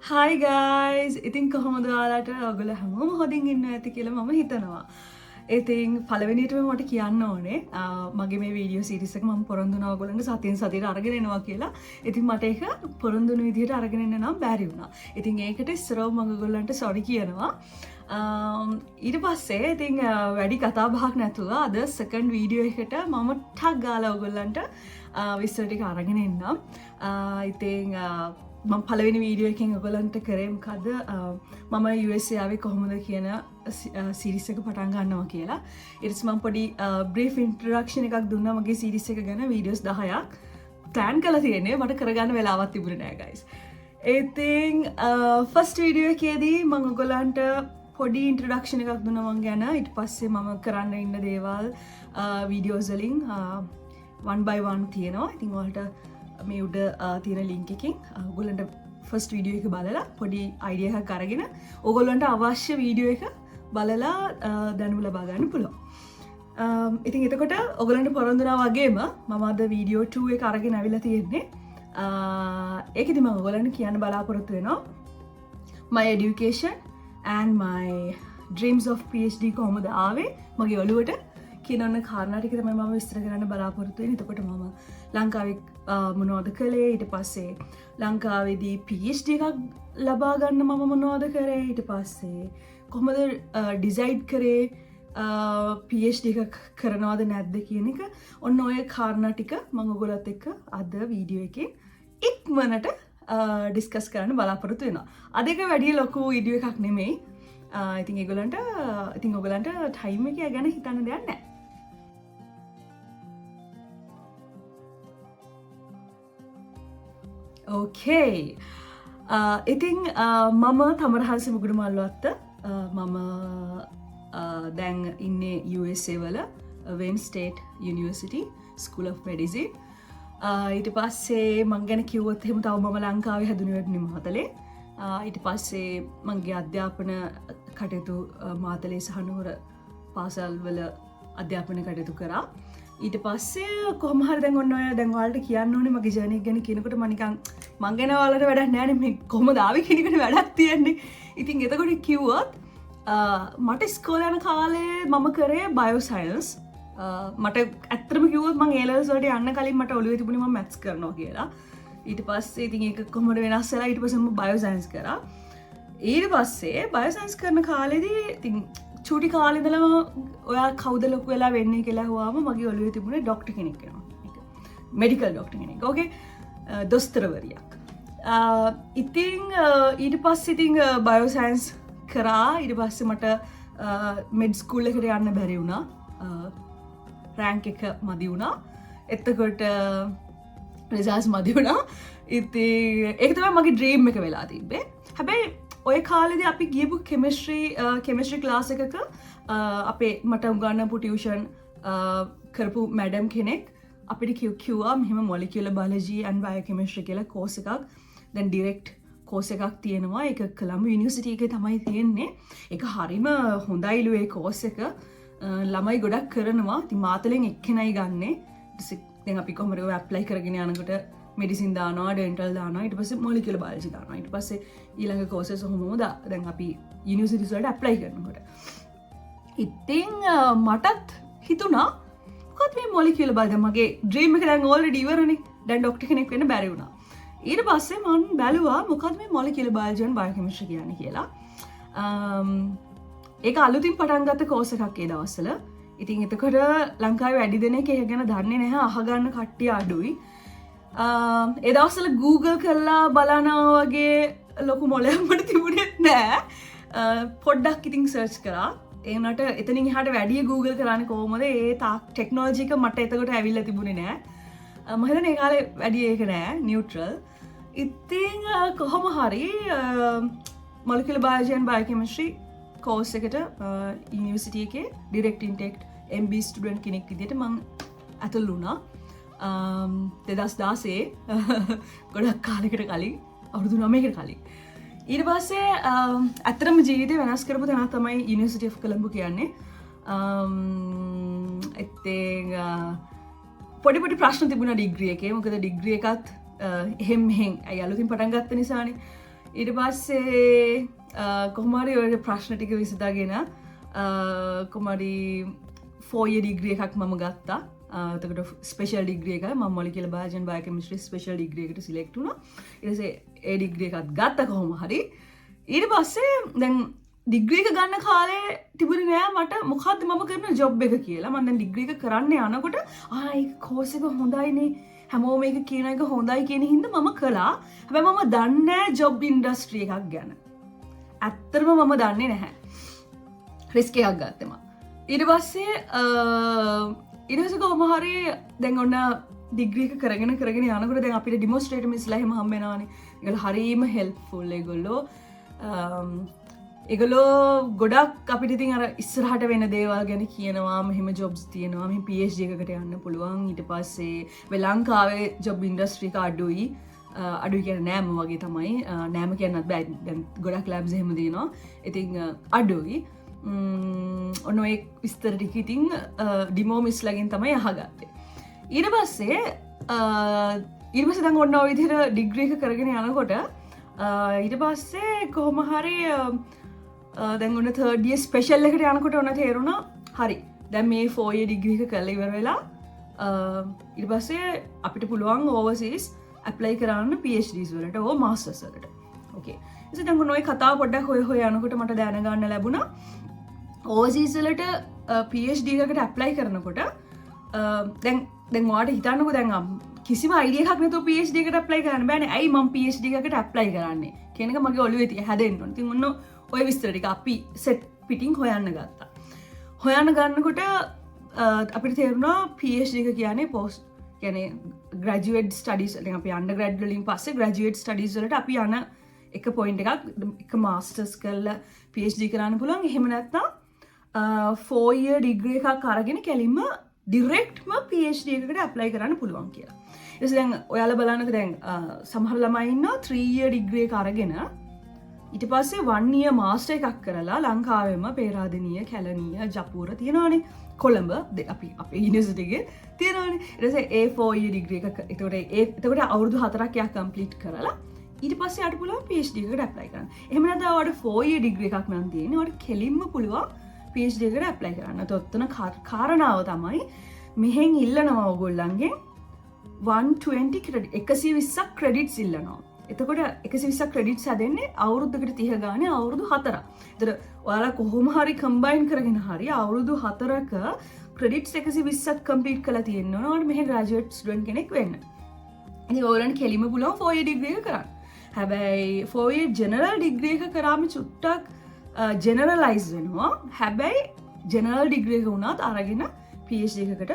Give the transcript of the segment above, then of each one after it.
Hi guys! ඉතින් කොහොමද ඔයාලට ඔයගොල්ලෝ හැමෝම හොඳින් ඉන්න ඇති කියලා මම හිතනවා. ඉතින් පළවෙනියටම මට කියන්න ඕනේ මගේ මේ වීඩියෝ සීරීස් එක මම පොරොන්දු වෙනවා ඔයගොල්ලන්ට සතියෙන් සතියට අරගෙන එනවා කියලා. ඉතින් මට ඒක පොරොන්දු වෙන විදිහට අරගෙන එන්න නම් බැරි වුණා. ඉතින් ඒකට ඉස්සරව මම ඔයගොල්ලන්ට සෝරි කියනවා. ඊට පස්සේ ඉතින් වැඩි කතා බහක් නැතුව අද සෙකන්ඩ් වීඩියෝ එකට මම ටක් ගාලා ඔයගොල්ලන්ට විස්තර ටික අරගෙන එන්නම්. ඉතින් මම පළවෙනි වීඩියෝ එකෙන් ඔයගලන්ට කරේ මොකද මම USA ආවේ කොහොමද කියන සීරීස් එක පටන් ගන්නවා කියලා. ඊට පස්සේ මම පොඩි බ්‍රීෆ් ඉන්ට්‍රොඩක්ෂන් එකක් දුන්නා මගේ සීරීස් එක ගැන වීඩියෝස් 10ක් ප්ලෑන් කරලා තියෙන්නේ මට කරගන්න වෙලාවක් තිබුණේ නැහැ guys. ඉතින් ෆස්ට් වීඩියෝ එකේදී මම ඔයගලන්ට පොඩි ඉන්ට්‍රොඩක්ෂන් එකක් දුන්නා මම ගැන. ඊට පස්සේ මම කරන්න ඉන්න දේවල් වීඩියෝස් වලින් one by one තියෙනවා. ඉතින් ඔයාලට මේ උඩ තියෙන ලින්ක් එකකින් ඔයගොල්ලන්ට ෆස්ට් වීඩියෝ එක බලලා පොඩි අයිඩියා එකක් අරගෙන ඔයගොල්ලන්ට අවශ්‍ය වීඩියෝ එක බලලා දැනුම ලබා ගන්න පුළුවන්. ඉතින් එතකොට ඔයගොල්ලන්ට පොරොන්දුනා වගේම මම අද වීඩියෝ 2 එක අරගෙන අවිලා තියෙන්නේ. ඒකෙදි මම ඔයගොල්ලන්ට කියන්න බලාපොරොත්තු වෙනවා my education and my dreams of PhD කොහොමද ආවේ මගේ ඔළුවට කියන කාරණා ටික තමයි මම විස්තර කරන්න බලාපොරොත්තු වෙන්නේ. එතකොට මම ලංකාවේ මොනවද කළේ, ඊට පස්සේ ලංකාවේදී PhD එකක් ලබා ගන්න මම මොනවද කරේ, ඊට පස්සේ කොහොමද ඩිසයිඩ් කරේ PhD එකක් කරනවද නැද්ද කියන එක ඔන්න ඔය කාරණා ටික මම ඔයගොල්ලොත් එක්ක අද වීඩියෝ එකේ ඉක්මනට ඩිස්කස් කරන්න බලාපොරොත්තු වෙනවා. අද එක වැඩි ලොකු වීඩියෝ එකක් නෙමෙයි. ඉතින් ඔයගලන්ට ටයිම් එක ගැන හිතන්න දෙයක් නැහැ. ඕකේ. ඉතින් මම තමරහල්ස මුගුරු මල්ලුවත්ත. මම දැන් ඉන්නේ USA වල Wayne State University School of Medicine. ඊට පස්සේ මං ගැන කිව්වොත් එහෙම තව මම ලංකාවේ හැදුනේ වැඩි මාතලේ. ඊට පස්සේ මගේ අධ්‍යාපන කටයුතු මාතලේ සහ නුවර පාසල් වල අධ්‍යාපන කටයුතු කරා. ඊට පස්සේ කොහොම හරි දැන් ඔන්න ඔය දැන් ඔයාලට කියන්න ඕනේ මගේ ජර්නි එක ගැන කියනකොට මම නිකන් මං ගැන ඔයාලට වැඩක් නැහැ නේ මේ කොහොමද ආවේ කියන එකට වැඩක් තියෙන්නේ. ඉතින් එතකොට කිව්වොත් මට ඉස්කෝලේ යන කාලේ මම කරේ බයෝ සයන්ස්. මට ඇත්තටම කිව්වොත් මං A levels වලට යන්න කලින් මට ඔළුවේ තිබුණේ මම මැත්ස් කරනවා කියලා. ඊට පස්සේ ඉතින් ඒක කොහොමද වෙනස් වෙලා ඊට පස්සේ මම බයෝ සයන්ස් කරා. ඊට පස්සේ බයෝ සයන්ස් කරන කාලෙදී ඉතින් චූටි කාලේ ඉඳලම ඔයා කවුද ලොකු වෙලා වෙන්නේ කියලා අහුවාම මගේ ඔළුවේ තිබුණේ ડોක්ටර් කෙනෙක් වෙනවා. මෙඩිකල් ડોක්ටර් කෙනෙක්. ඕකේ. දොස්තරවරියක්. ඉතින් ඊට පස්සේ ඉතින් බයෝ සයන්ස් කරා. ඊට පස්සේ මට මෙඩ් ස්කූල් එකට යන්න බැරි වුණා. රෑන්ක් එක මදි වුණා. එතකොට රිසල්ට්ස් මදි වුණා. ඉතින් ඒක තමයි මගේ ඩ්‍රීම් එක වෙලා තිබ්බේ. හැබැයි ඔය කාලෙදී අපි ගියපු කෙමිස්ට්‍රි ක්ලාස් එකක අපේ මට උගන්වපු ටියුෂන් කරපු මැඩම් කෙනෙක් අපිට කිව්වා මෙහෙම මොලිකියුලර් බයොලොජි ඇන්ඩ් බයෝකෙමිස්ට්‍රි කියලා කෝස් එකක් දැන් ඩිරෙක්ට් කෝස් එකක් තියෙනවා. ඒක කොළඹ යුනිවර්සිටි එකේ තමයි තියෙන්නේ. ඒක හරිම හොඳයිලු ඒ කෝස් එක. ළමයි ගොඩක් කරනවා. ඉතින් මාතලෙන් එක්කෙනයි ගන්නෙ. දැන් අපි කොහොමද ඔය ඇප්ලයි කරගෙන යනකොට මෙඩිසින් දානවා, ඩෙන්ටල් දානවා, ඊට පස්සේ මොලිකියුලර් බයොලොජි දානවා. ඊට පස්සේ ඊළඟ කෝසස් කොහොමද දැන් අපි යුනිවර්සිටිස් වලට ඇප්ලයි කරනකොට. ඉතින් මටත් හිතුණා මොකද මේ මොලිකියුලර් බයොලොජි මගේ ඩ්‍රීම් එක දැන් ඕල්රෙඩි ඉවරනේ. දැන් ડોක්ටර් කෙනෙක් වෙන්න බැරි වුණා. ඊට පස්සේ මම බැලුවා මොකද මේ මොලිකියුලර් බයොලොජි and බයෝකෙමිස්ට්‍රි කියන්නේ කියලා. ඒක අලුතින් පටන් ගත්ත කෝස් එකක් ඒ දවස්වල. ඉතින් එතකොට ලංකාවේ වැඩි දෙනෙක් ඒක ගැන දන්නේ නැහැ. අහගන්න කට්ටිය අඩුයි. ඒ දවස්වල Google කරලා බලනවා වගේ ලොකු මොලයක් මට තිබුණෙත් නෑ. පොඩ්ඩක් ඉතින් සර්ච් කරා. ඒ උනට එතනින් එහාට වැඩි Google කරන්නේ කොහොමද? ඒ ටෙක්නොලොජි එක මට එතකොට ඇවිල්ලා තිබුණේ නෑ. මම හිතන්නේ ඒ කාලේ වැඩි ඒක නෑ නියුට්‍රල්. ඉතින් කොහොම හරි molecular biology and biochemistry course එකට යුනිවර්සිටි එකේ ඩිරෙක්ට් ඉන්ටේක් MB ස්ටුඩන්ට් කෙනෙක් විදිහට මම ඇතුල් වුණා. 2016 ගොඩක් කාලෙකට කලින් අවුරුදු 9කට කලින්. ඊට පස්සේ ඇත්තටම ජීවිතේ වෙනස් කරපු තැනක් තමයි යුනිවර්සිටි ඔෆ් කොළඹ කියන්නේ. ඉතින් පොඩි ප්‍රශ්න තිබුණා ඩිග්‍රී එකේ. මොකද ඩිග්‍රී එකත් එහෙම මෙහෙන් අලුතින් පටන් ගත්ත නිසානේ. ඊට පස්සේ කොහොම හරි ඔය ප්‍රශ්න ටික විසඳගෙන කොහමරි 4 year degree එකක් මම ගත්තා. එතකොට ස්පෙෂල් ඩිග්‍රී එක මම molecular biology and biochemistry special degree එකට සිලෙක්ට් වුණා. ඊට පස්සේ ඒ ඩිග්‍රී එකත් ගත්තා කොහොම හරි. ඊට පස්සේ දැන් ඩිග්‍රී එක ගන්න කාලේ තිබුණේ නෑ මට මොකද්ද මම කරන ජොබ් එක කියලා. මම දැන් ඩිග්‍රී එක කරන්න යනකොට ඒක කෝස් එක හොඳයිනේ. හැමෝම මේක කියන එක හොඳයි කියන හින්දා මම කළා. හැබැයි මම දන්නේ නෑ ජොබ් ඉන්ඩස්ට්‍රි එකක් ගැන. ඇත්තටම මම දන්නේ නැහැ. රිස්ක් එකක් ගත්තේ මම. ඊට පස්සේ කොහොම හරි දැන් ඔන්න ඩිග්‍රී එක කරගෙන යනකොට දැන් අපිට ඩිමොන්ස්ට්‍රේටර්ස්ලා එහෙම හම්බ වෙනවානේ. ඒගොල්ලෝ හරීම හෙල්ප්ෆුල් ඒගොල්ලෝ ගොඩක් අපිට ඉතින් අර ඉස්සරහට වෙන දේවල් ගැන කියනවා. මෙහෙම ජොබ්ස් තියෙනවා. මෙහෙම PhD එකකට යන්න පුළුවන්. ඊට පස්සේ ලංකාවේ ජොබ් ඉන්ඩස්ට්‍රි එක අඩුයි කියන්නේ නෑම වගේ තමයි. නෑම කියන්නත් බෑ. දැන් ගොඩක් ලැබ්ස් එහෙම දිනනවා. ඉතින් අඩුයි. ඔන්න ඔය විස්තර ටික ඉතින් ඩිමෝමිස්ලාගෙන් තමයි අහගත්තේ. ඊට පස්සේ දැන් ඔන්න ඔය විදිහට ඩිග්‍රී එක කරගෙන යනකොට ඊට පස්සේ කොහොම හරි දැන් ඔන්න 3rd year ස්පෙෂල් එකට යනකොට ඔන්න තේරුණා හරි දැන් මේ 4 year ඩිග්‍රී එක කරලා ඉවර වෙලා ඊට පස්සේ අපිට පුළුවන් ඕවර්සීස් ඇප්ලයි කරන්න PhDs වලට ඕ මාස්ටර්ස් වලට. ඕකේ. ඉතින් දැන් ඔන්න ඔය කතාව පොඩ්ඩක් හොය යනකොට මට දැනගන්න ලැබුණා ඕවර්සීස් වලට PhD එකකට ඇප්ලයි කරනකොට දැන් ඔයාලට හිතන්නකෝ දැන් කිසිම අයිඩියා එකක් නැතුව PhD එකට ඇප්ලයි කරන්න බෑනේ. ඇයි මම PhD එකකට ඇප්ලයි කරන්නේ කියන එක මගේ ඔළුවේ හැදෙන්න ඕනේ. ඉතින් ඔන්න ඔය විස්තර ටික අපි සෙට් පිටින් හොයන්න ගත්තා. හොයන්න ගන්නකොට අපිට තේරුණා PhD එක කියන්නේ පෝස්ට් කියන්නේ ග්‍රැජුවේට් ස්ටඩීස් දැන් අපි අන්ඩර්ග්‍රැඩ් වලින් පස්සේ ග්‍රැජුවේට් ස්ටඩීස් වලට අපි යන එක පොයින්ට් එකක් එක මාස්ටර්ස් කරලා PhD කරන්න පුළුවන්. එහෙම නැත්නම් 4 year degree එකක් අරගෙන කෙලින්ම ඩිරෙක්ට්ම PhD එකකට ඇප්ලයි කරන්න පුළුවන් කියලා. ඊට පස්සේ දැන් ඔයාලා බලන්නකෝ දැන් සමහර ළමයි ඉන්නවා 3 year degree එක අරගෙන ඊට පස්සේ 1 year master එකක් කරලා ලංකාවෙම පේරාදෙණිය, කැලණිය, ජපුර තියෙනවානේ. කොළඹ අපි අපේ යුනිවර්සිටි එකේ තියෙනවානේ. ඊට පස්සේ ඒ 4 year degree එක එතකොට අවුරුදු 4ක් යා කම්ප්ලීට් කරලා ඊට පස්සේ යාට පුළුවන් PhD එකකට ඇප්ලයි කරන්න. එහෙම නැත්නම් ඔයාලට 4 year degree එකක් නම් තියෙන්නේ. ඔයාලට කෙලින්ම පුළුවන් PhD එකට ඇප්ලයි කරන්න. ඔතන කාරණාව තමයි මෙහෙන් ඉල්ලනවා ඔයගොල්ලන්ගෙන් 120 ක්‍රෙඩිට් 120ක් ක්‍රෙඩිට්ස් ඉල්ලනවා. එතකොට 120ක් ක්‍රෙඩිට්ස් හැදෙන්නේ අවුරුද්දකට 30 ගානේ අවුරුදු 4ක්. ඒතර ඔයාලා කොහොම හරි කම්බයින් කරගෙන හරි අවුරුදු 4ක ක්‍රෙඩිට්ස් 120ක් කම්ප්ලීට් කරලා තියෙන්න ඕන. ඔයාලා මෙහෙ ග්‍රැජුවේට් ස්ටුඩන්ට් කෙනෙක් වෙන්න. ඉතින් ඔයගොල්ලන්ට කෙලිම පුළුවන් 4 year degree එක කරන්න. හැබැයි 4 year general degree එක කරාම චුට්ටක් ජෙනරලයිස් වෙනවා. හැබැයි ජෙනරල් ඩිග්‍රී එක වුණත් අරගෙන PhD එකකට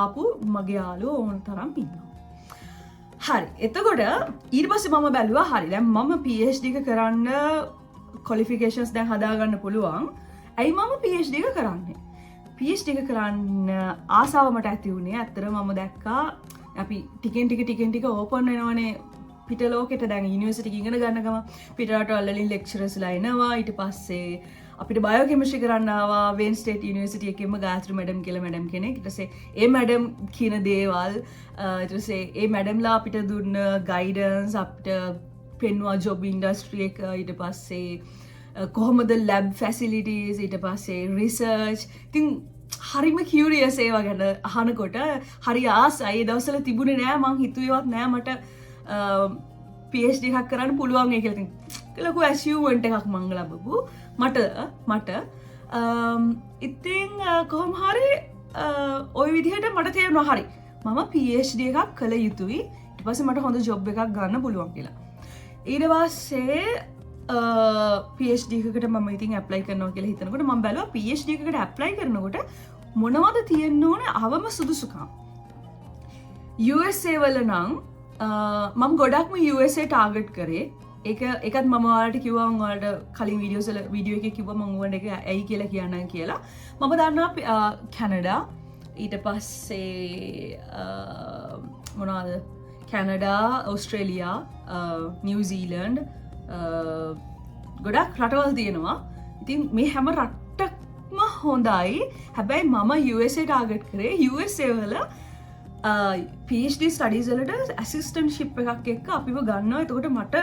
ආපු මගේ යාළුවෝ ඕන තරම් ඉන්නවා. හරි. එතකොට ඊට පස්සේ මම බැලුවා හරි දැන් මම PhD එක කරන්න qualifications දැන් හදාගන්න පුළුවන්. ඇයි මම PhD එක කරන්නේ? PhD එක කරන්න ආසාව මට ඇති වුණේ ඇත්තටම මම දැක්කා අපි ටිකෙන් ටික ඕපන් වෙනවනේ පිට ලෝකෙට දැන් යුනිවර්සිටි එක ඉගෙන ගන්න ගම පිට රටවල් වලින් ලෙක්චරර්ස්ලා එනවා. ඊට පස්සේ අපිට බයෝකෙමිස්ට්‍රි කරන්න ආවා වෙන් ස්ටේට් යුනිවර්සිටි එකේම ගායත්‍රි මැඩම් කියලා මැඩම් කෙනෙක්. ඊට පස්සේ ඒ මැඩම් කියන දේවල් ඊට පස්සේ ඒ මැඩම්ලා අපිට දුන්න ගයිඩන්ස් අපිට පෙන්වුවා ජොබ් ඉන්ඩස්ට්‍රි එක. ඊට පස්සේ කොහොමද ලැබ් ෆැසිලිටිස් ඊට පස්සේ රිසර්ච්. ඉතින් හරිම කියුරියස් ඒවා ගැන අහනකොට හරි ආසයි. ඒ දවස්වල තිබුණේ නෑ මං හිතුවේවත් නෑ මට PhD එකක් කරන්න පුළුවන් කියලා. ඉතින් ලොකු ඇචීව්මන්ට් එකක් මං ලැබපු මට ඉතින් කොහොම හරි ওই විදිහට මට තේරුණා හරි මම PhD එකක් කළ යුතුයි. ඊට පස්සේ මට හොඳ ජොබ් එකක් ගන්න පුළුවන් කියලා. ඊට පස්සේ PhD එකකට මම ඉතින් ඇප්ලයි කරනවා කියලා හිතනකොට මම බැලුවා PhD එකකට ඇප්ලයි කරනකොට මොනවද තියෙන්න ඕනේ අවම සුදුසුකම්. USA වල නම් මම ගොඩක්ම USA ටාගට් කරේ. ඒකත් මම ඔයාලට කිව්වා මම ඔයාලට කලින් වීඩියෝ එකේ කිව්වා මම ඔයාලට ඒක ඇයි කියලා කියන්නම් කියලා. මම දන්නවා කැනඩා ඊට පස්සේ මොනවද කැනඩා, ඕස්ට්‍රේලියා, නිව්සීලන්ඩ් ගොඩක් රටවල් තියෙනවා. ඉතින් මේ හැම රටක්ම හොඳයි. හැබැයි මම USA ටාගට් කරේ USA වල PhD ස්ටඩීස් වලට ඇසිස්ටන්ට්ෂිප් එකක් එක්ක අපිව ගන්නවා. එතකොට මට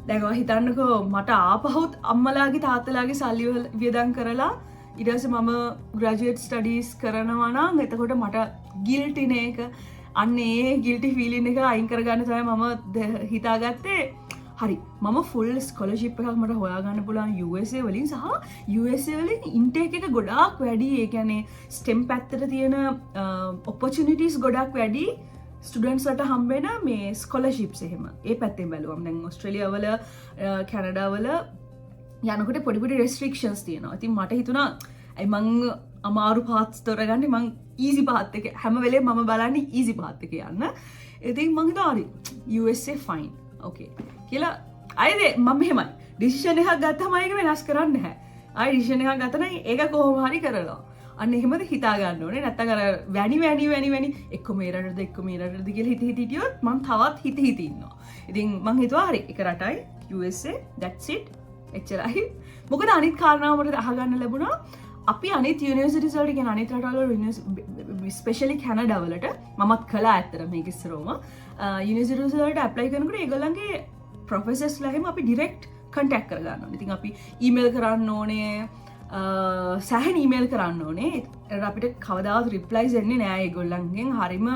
දැන් ඔය හිතන්නකෝ මට ආපහුත් අම්මලාගේ තාත්තලාගේ සල්ලි වියදම් කරලා ඊට පස්සේ මම ග්‍රැජුවේට් ස්ටඩීස් කරනවා නම් එතකොට මට ගිල්ටි නේ එක අන්න ඒ ගිල්ටි ෆීලින් එක අයින් කරගන්න තමයි මම හිතාගත්තේ හරි මම ෆුල් ස්කොලර්ෂිප් එකක් මට හොයාගන්න පුළුවන් USA වලින් සහ USA වලින් ඉන්ටේක් එක ගොඩාක් වැඩි ඒ කියන්නේ STEM පැත්තට තියෙන ඔපචුනිටිස් ගොඩක් වැඩි ස්ටුඩන්ට්ස් වලට හම්බෙන මේ ස්කොලර්ෂිප්ස් එහෙම ඒ පැත්තෙන් බැලුවම දැන් ඕස්ට්‍රේලියා වල කැනඩා වල යනකොට පොඩි පොඩි රෙස්ට්‍රික්ෂන්ස් තියෙනවා. ඉතින් මට හිතුණා අයි මං අමාරු පාත්ස් තෝරගන්නේ මං ඊසි පාත් එක හැම වෙලේම මම බලන්නේ ඊසි පාත් එක යන්න. ඉතින් මං හිතුවා හරි USA fine. okay කියලා අයද මම එහෙමයි ඩිසිෂන් එකක් ගත්තම ඒක වෙනස් කරන්න නැහැ. ආයි ඩිසිෂන් එකක් ගත්තා නම් ඒක කොහොම හරි කරලා. අන්න එහෙමද හිතා ගන්න ඕනේ. නැත්තම් අර වැනි එක්ක මේ රටද එක්ක මේ රටද කියලා හිතියොත් මම තවත් හිත ඉන්නවා. ඉතින් මං හිතුවා හරි එක රටයි USA that's it. එච්චරයි. මොකද අනිත් කාරණාව මට අහගන්න ලැබුණා අපි අනිත් යුනිවර්සිටිස් වලට කියන අනිත් රටවල ස්පෙෂලි කැනඩා වලට මමත් කළා ඇත්තට මේක ඉස්සරෝම යුනිවර්සිටිස් වලට ඇප්ලයි කරනකොට ඒගොල්ලන්ගේ ප්‍රොෆෙසර්ස්ලා එහෙම අපි ඩිරෙක්ට් කන්ටැක්ට් කරගන්න ඕනේ. ඉතින් අපි ඊමේල් කරන්න ඕනේ සෑහෙන ඊමේල් කරන්න ඕනේ. ඒකට අපිට කවදාවත් රිප්ලයිස් එන්නේ නෑ ඒගොල්ලන්ගෙන් හරිම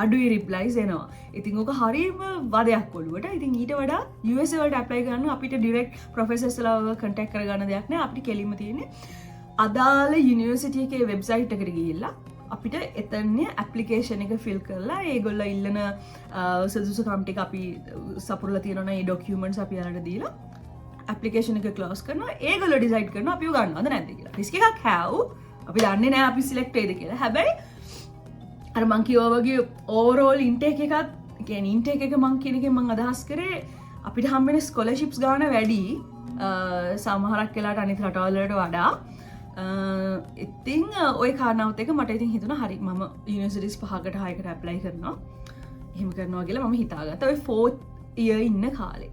අඩුයි රිප්ලයිස් එනවා. ඉතින් ඕක හරිම වදයක් ඔළුවට. ඉතින් ඊට වඩා USA වලට ඇප්ලයි කරන්න අපිට ඩිරෙක්ට් ප්‍රොෆෙසර්ස්ලාව කන්ටැක්ට් කරගන්න දෙයක් නෑ. අපිට කෙලින්ම තියෙන්නේ අදාළ යුනිවර්සිටි එකේ වෙබ්සයිට් එකට ගිහිල්ලා අපිට එතන්නේ ඇප්ලිකේෂන් එක ෆිල් කරලා ඒගොල්ලෝ ඉල්ලන සුදුසුකම් ටික අපි සපුරලා තියෙනවා ඒ ඩොකියුමන්ට්ස් අපි යාලට දීලා ඇප්ලිකේෂන් එක ක්ලෝස් කරනවා. ඒගොල්ලෝ ඩිසයිඩ් කරනවා අපිව ගන්නවද නැද්ද කියලා. රිස්ක් එකක් හැව් අපි දන්නේ නැහැ අපි සිලෙක්ට් වෙයිද කියලා. හැබැයි අර මං කිව්වා වගේ ඕවරෝල් ඉන්ටේක් එකත් කියන්නේ ඉන්ටේක් එක මං කියන එකෙන් මං අදහස් කරේ අපිට හම්බෙන ස්කොලර්ෂිප්ස් ගාන වැඩි සමහරක් වෙලාවට අනිත් රටවල් වලට වඩා. ඉතින් ඔය කාරණාවත් එක මට ඉතින් හිතුණා හරි මම යුනිවර්සිටිස් 5කට 6කට ඇප්ලයි කරනවා. එහෙම කරනවා කියලා මම හිතාගත්තා. ඔය 4th year ඉන්න කාලේ.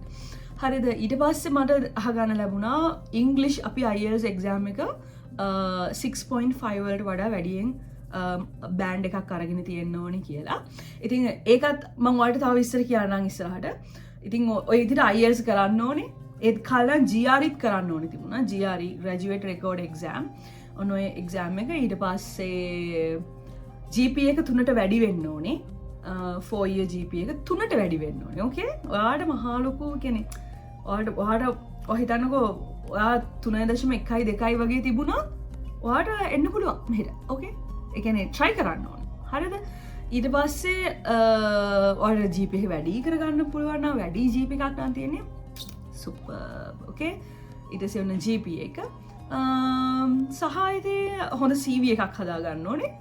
හරිද ඊට පස්සේ මට අහගන්න ලැබුණා ඉංග්ලිෂ් අපි IELTS exam එක 6.5 වලට වඩා වැඩියෙන් බෑන්ඩ් එකක් අරගෙන තියෙන්න ඕනේ කියලා. ඉතින් ඒකත් මම ඔයාලට තව විස්තර කියන්නම් ඉස්සරහට. ඉතින් ඔය විදිහට IELTS කරන්න ඕනේ. ඒත් කාලෙන් GREත් කරන්න ඕනේ තිබුණා. GRE Graduate Record Exam. ඔන්න ඔය exam එක ඊට පස්සේ GPA එක 3ට වැඩි වෙන්න ඕනේ. 4 year GPA එක 3ට වැඩි වෙන්න ඕනේ. ඕකේ? ඔයාලට මහා ලොකු කියන්නේ ඔයාලට ඔය හිතන්නකෝ ඔයා 3.1 2 වගේ තිබුණා. ඔයාලට එන්න පුළුවන් මෙහෙට. ඕකේ? ඒ කියන්නේ try කරන්න ඕනේ. හරිද? ඊට පස්සේ ඔයාලට GPA වැඩි කරගන්න පුළුවන් නම් වැඩි GPA එකක් නම් තියෙන්නේ. සුපර්. ඕකේ? ඊට පස්සේ ඔන්න GPA එක සහ ඉතින් හොඳ CV එකක් හදාගන්න ඕනේ.